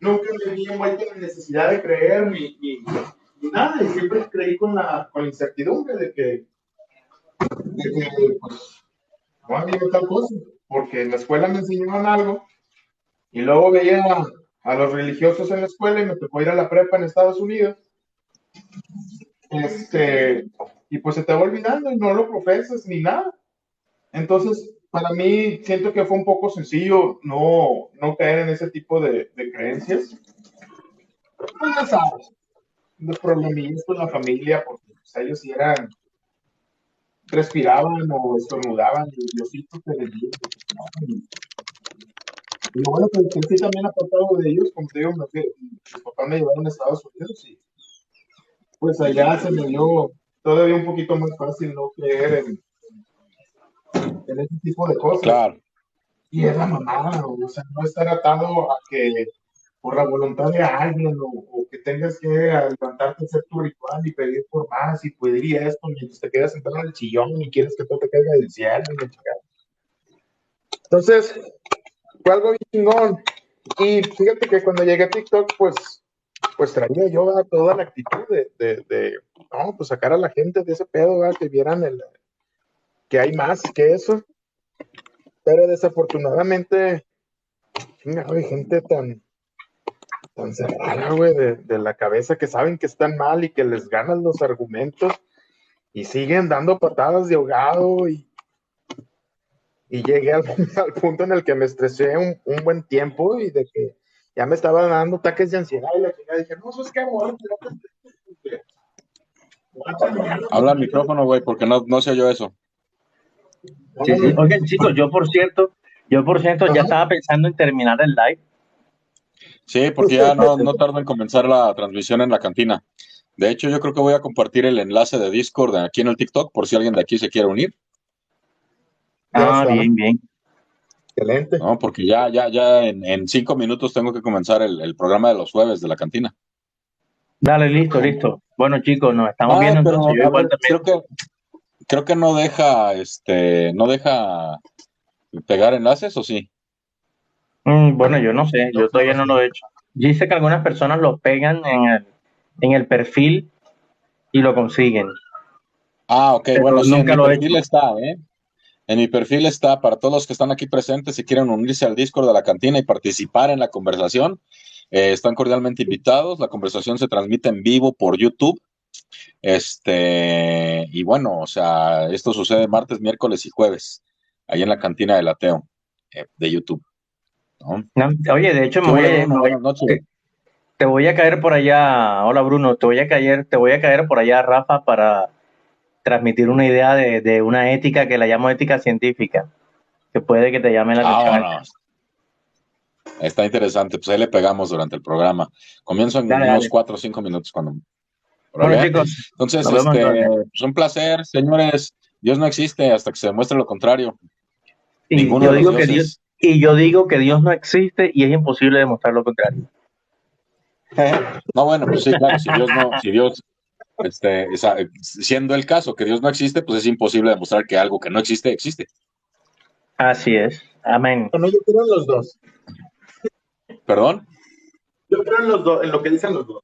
nunca me vi envuelto en la necesidad de creer ni nada. Y siempre creí con la incertidumbre de que pues, no había tal cosa, porque en la escuela me enseñaban algo y luego veía a los religiosos en la escuela y me tocó ir a la prepa en Estados Unidos. Y pues se te va olvidando y no lo profesas ni nada. Entonces, para mí, siento que fue un poco sencillo no caer en ese tipo de creencias. Pues ya sabes, los problemillas con la familia, porque pues, ellos sí respiraban o estornudaban y Diosito te bendiga. Y lo bueno que sí también apartado de ellos, como te digo, mis papás me llevaron a Estados Unidos y pues allá se me dio todavía un poquito más fácil no creer en ese tipo de cosas. claro. Y es la mamada, o sea, no estar atado a que por la voluntad de alguien o que tengas que levantarte a hacer tu ritual y pedir por más y pedir esto mientras te quedas sentado en el sillón y quieres que todo te caiga del cielo. Entonces, fue algo bien chingón. Y fíjate que cuando llegué a TikTok, pues traía yo toda la actitud no, pues sacar a la gente de ese pedo, ¿verdad? Que vieran que hay más que eso. Pero desafortunadamente, chinga, hay gente tan cerrada, güey, de la cabeza que saben que están mal y que les ganan los argumentos y siguen dando patadas de ahogado y llegué al punto en el que me estresé un buen tiempo y de que ya me estaba dando ataques de ansiedad y la chingada dije, no, eso es que amor, Habla al micrófono, güey, porque no se oyó eso. Sí, sí. Oigan, chicos, yo por cierto ya estaba pensando en terminar el live. Sí, porque ya no tardo en comenzar la transmisión en la cantina. De hecho, yo creo que voy a compartir el enlace de Discord aquí en el TikTok por si alguien de aquí se quiere unir. Ya Ah, está. bien, bien. Excelente. ¿no? Porque ya en 5 minutos tengo que comenzar el programa de los jueves de la cantina. Dale, listo. Bueno, chicos, nos estamos viendo entonces. Pero Yo a igual ver, también. creo que no deja, no deja pegar enlaces, ¿o sí? Bueno, yo no sé, yo todavía no lo he hecho. Dice que algunas personas lo pegan en el perfil y lo consiguen, Ok, bueno, pero sí, en nunca mi lo he perfil hecho. está, ¿eh? En mi perfil está para todos los que están aquí presentes y quieren unirse al Discord de la cantina y participar en la conversación. Están cordialmente invitados. La conversación se transmite en vivo por YouTube. Y bueno, o sea, esto sucede martes, miércoles y jueves, ahí en la cantina del Ateo, de YouTube, ¿no? No, oye, de hecho, ¿Qué hubo, Bruno? Buenas noches. te voy a caer por allá. Hola, Bruno, te voy a caer por allá, Rafa, para transmitir una idea de una ética que la llamo ética científica, que puede que te llame la atención. Vámonos. Está interesante, pues ahí le pegamos durante el programa. Comienzo en Dale, unos dale. 4 o 5 minutos cuando... Bueno, ¿Órale? chicos, Entonces, nos vemos entonces. pues un placer, señores. Dios no existe hasta que se demuestre lo contrario. Y Ninguno yo de los digo que Dios, dioses. y yo digo que Dios no existe y es imposible demostrar lo contrario. No, bueno, pues sí, claro, si Dios, siendo el caso que Dios no existe, pues es imposible demostrar que algo que no existe, existe. Así es. Amén. Bueno, yo creo en los dos. ¿Perdón? Yo creo en los dos, en lo que dicen los dos.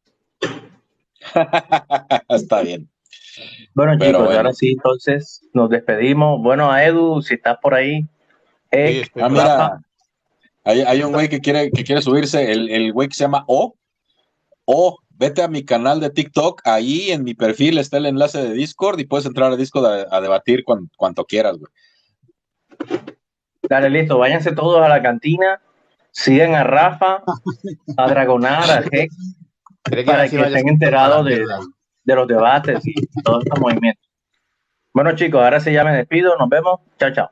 Está bien. Bueno, Pero chicos, bueno. ahora sí, entonces nos despedimos. Bueno, a Edu, si estás por ahí. estoy Mira, hay un güey que quiere subirse, el güey que se llama vete a mi canal de TikTok, ahí en mi perfil está el enlace de Discord y puedes entrar a Discord a debatir cuanto quieras, güey. Dale, listo, váyanse todos a la cantina, sigan a Rafa, a Dragonar, a Hex, para que estén enterados de los debates y todos estos movimientos. Bueno, chicos, ahora sí ya me despido, nos vemos, chao, chao.